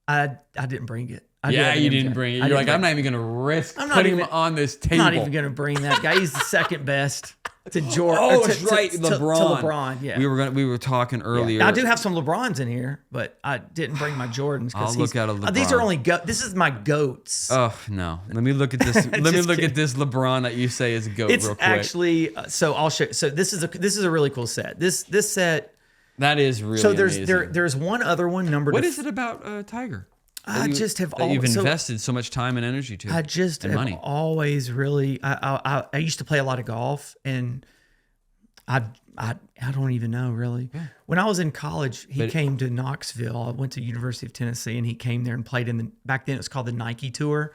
I didn't bring it. You didn't bring it. You're like, I'm not even going to risk putting him on this table. I'm not even going to bring that guy. He's the second best to Jordan. Oh, that's right, LeBron. To LeBron, yeah. We were talking earlier. Yeah. I do have some LeBrons in here, but I didn't bring my Jordans. I'll look at a LeBron. These are only this is my goats. Oh no! Let me look at this. Let me look at this LeBron that you say is a goat. It's real quick. Actually, so I'll show. So this is a really cool set. This set. That is really so amazing. there's one other one numbered. What is it about Tiger? You've invested so much time and energy to. I just have money. Always really. I used to play a lot of golf, and I don't even know really. Yeah. When I was in college, he came to Knoxville. I went to University of Tennessee, and he came there and played back then it was called the Nike Tour.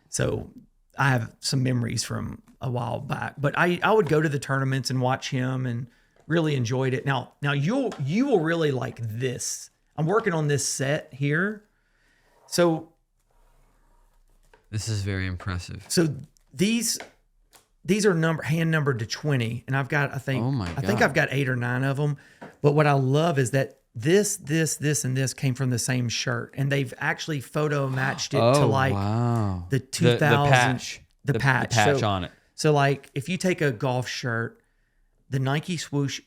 So I have some memories from a while back. But I would go to the tournaments and watch him, and really enjoyed it. Now you will really like this. I'm working on this set here. So this is very impressive. So these are hand numbered to 20, and I've got I think I've got 8 or 9 of them. But what I love is that this, and this came from the same shirt, and they've actually photo matched it to like the 2000 the patch on it. So like if you take a golf shirt, the Nike swoosh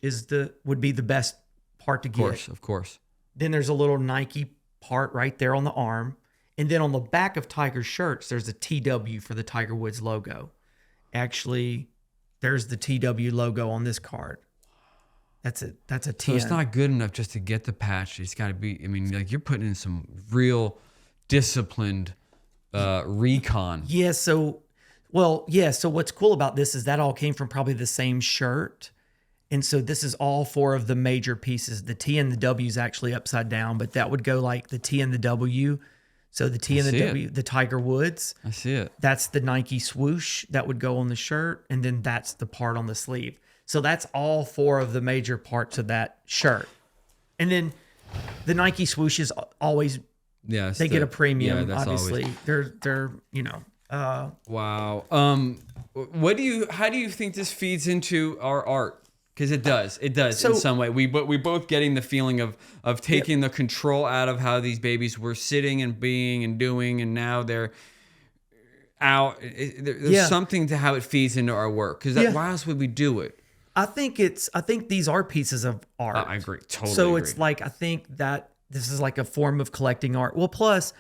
would be the best part to get. Of course. Then there's a little Nike part right there on the arm. And then on the back of Tiger's shirts, there's a TW for the Tiger Woods logo. Actually, there's the TW logo on this card. That's a 10. So it's not good enough just to get the patch. It's got to be, I mean, like you're putting in some real disciplined recon. Yeah, so what's cool about this is that all came from probably the same shirt. And so this is all 4 of the major pieces. The T and the W is actually upside down, but that would go like the T and the W. So the T and the W, the Tiger Woods. I see it. That's the Nike swoosh that would go on the shirt. And then that's the part on the sleeve. So that's all 4 of the major parts of that shirt. And then the Nike swoosh is always, they get a premium, obviously. Always. They're wow. How do you think this feeds into our art? Because it does in some way. We both getting the feeling of taking the control out of how these babies were sitting and being and doing, and now they're out. There's something to how it feeds into our work. Because why else would we do it? I think these are pieces of art. I agree, totally. So it's like I think that this is like a form of collecting art. Well, plus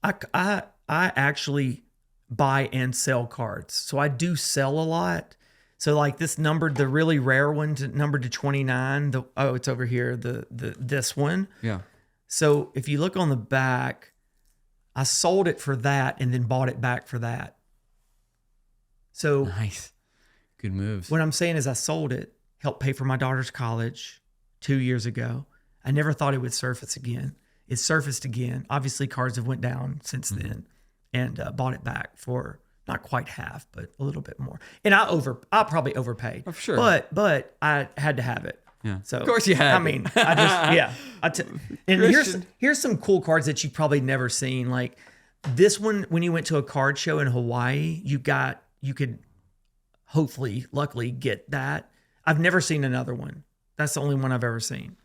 I actually buy and sell cards, so I do sell a lot. So like this the really rare one numbered to 29. It's over here. This one. Yeah. So if you look on the back, I sold it for that and then bought it back for that. So nice. Good moves. What I'm saying is I sold it, helped pay for my daughter's college 2 years ago. I never thought it would surface again. It surfaced again. Obviously cards have went down since then, and bought it back for not quite half, but a little bit more. And I probably overpaid. Oh, sure. But I had to have it. Yeah. So of course you had. I mean, and here's some cool cards that you've probably never seen. Like this one, when you went to a card show in Hawaii, you could hopefully, luckily get that. I've never seen another one. That's the only one I've ever seen.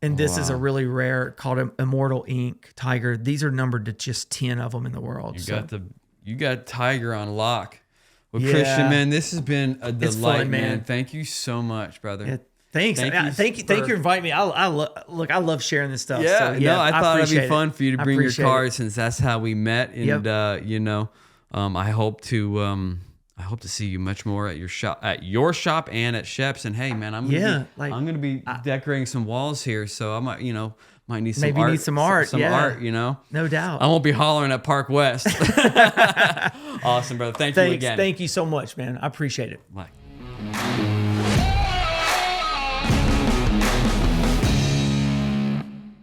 And this is a Wow. really rare called Immortal Ink Tiger. These are numbered to just 10 of them in the world. You got Tiger on lock. Well, Yeah. Christian, man, this has been a It's delight, fun, man. Thank you so much, brother. Yeah, thanks. Thank you for inviting me. I love sharing this stuff. Yeah, so, no, I thought it'd be appreciate fun it. for you to I bring your appreciate cards since that's how we met. And Yep. I hope to see you much more at your shop and at Shep's. And hey, man, I'm gonna be decorating some walls here, so I might need some Maybe art. need some art, some yeah. art. No doubt. I won't be hollering at Park West. Awesome, brother. Thank you again. Thank you so much, man. I appreciate it. Bye.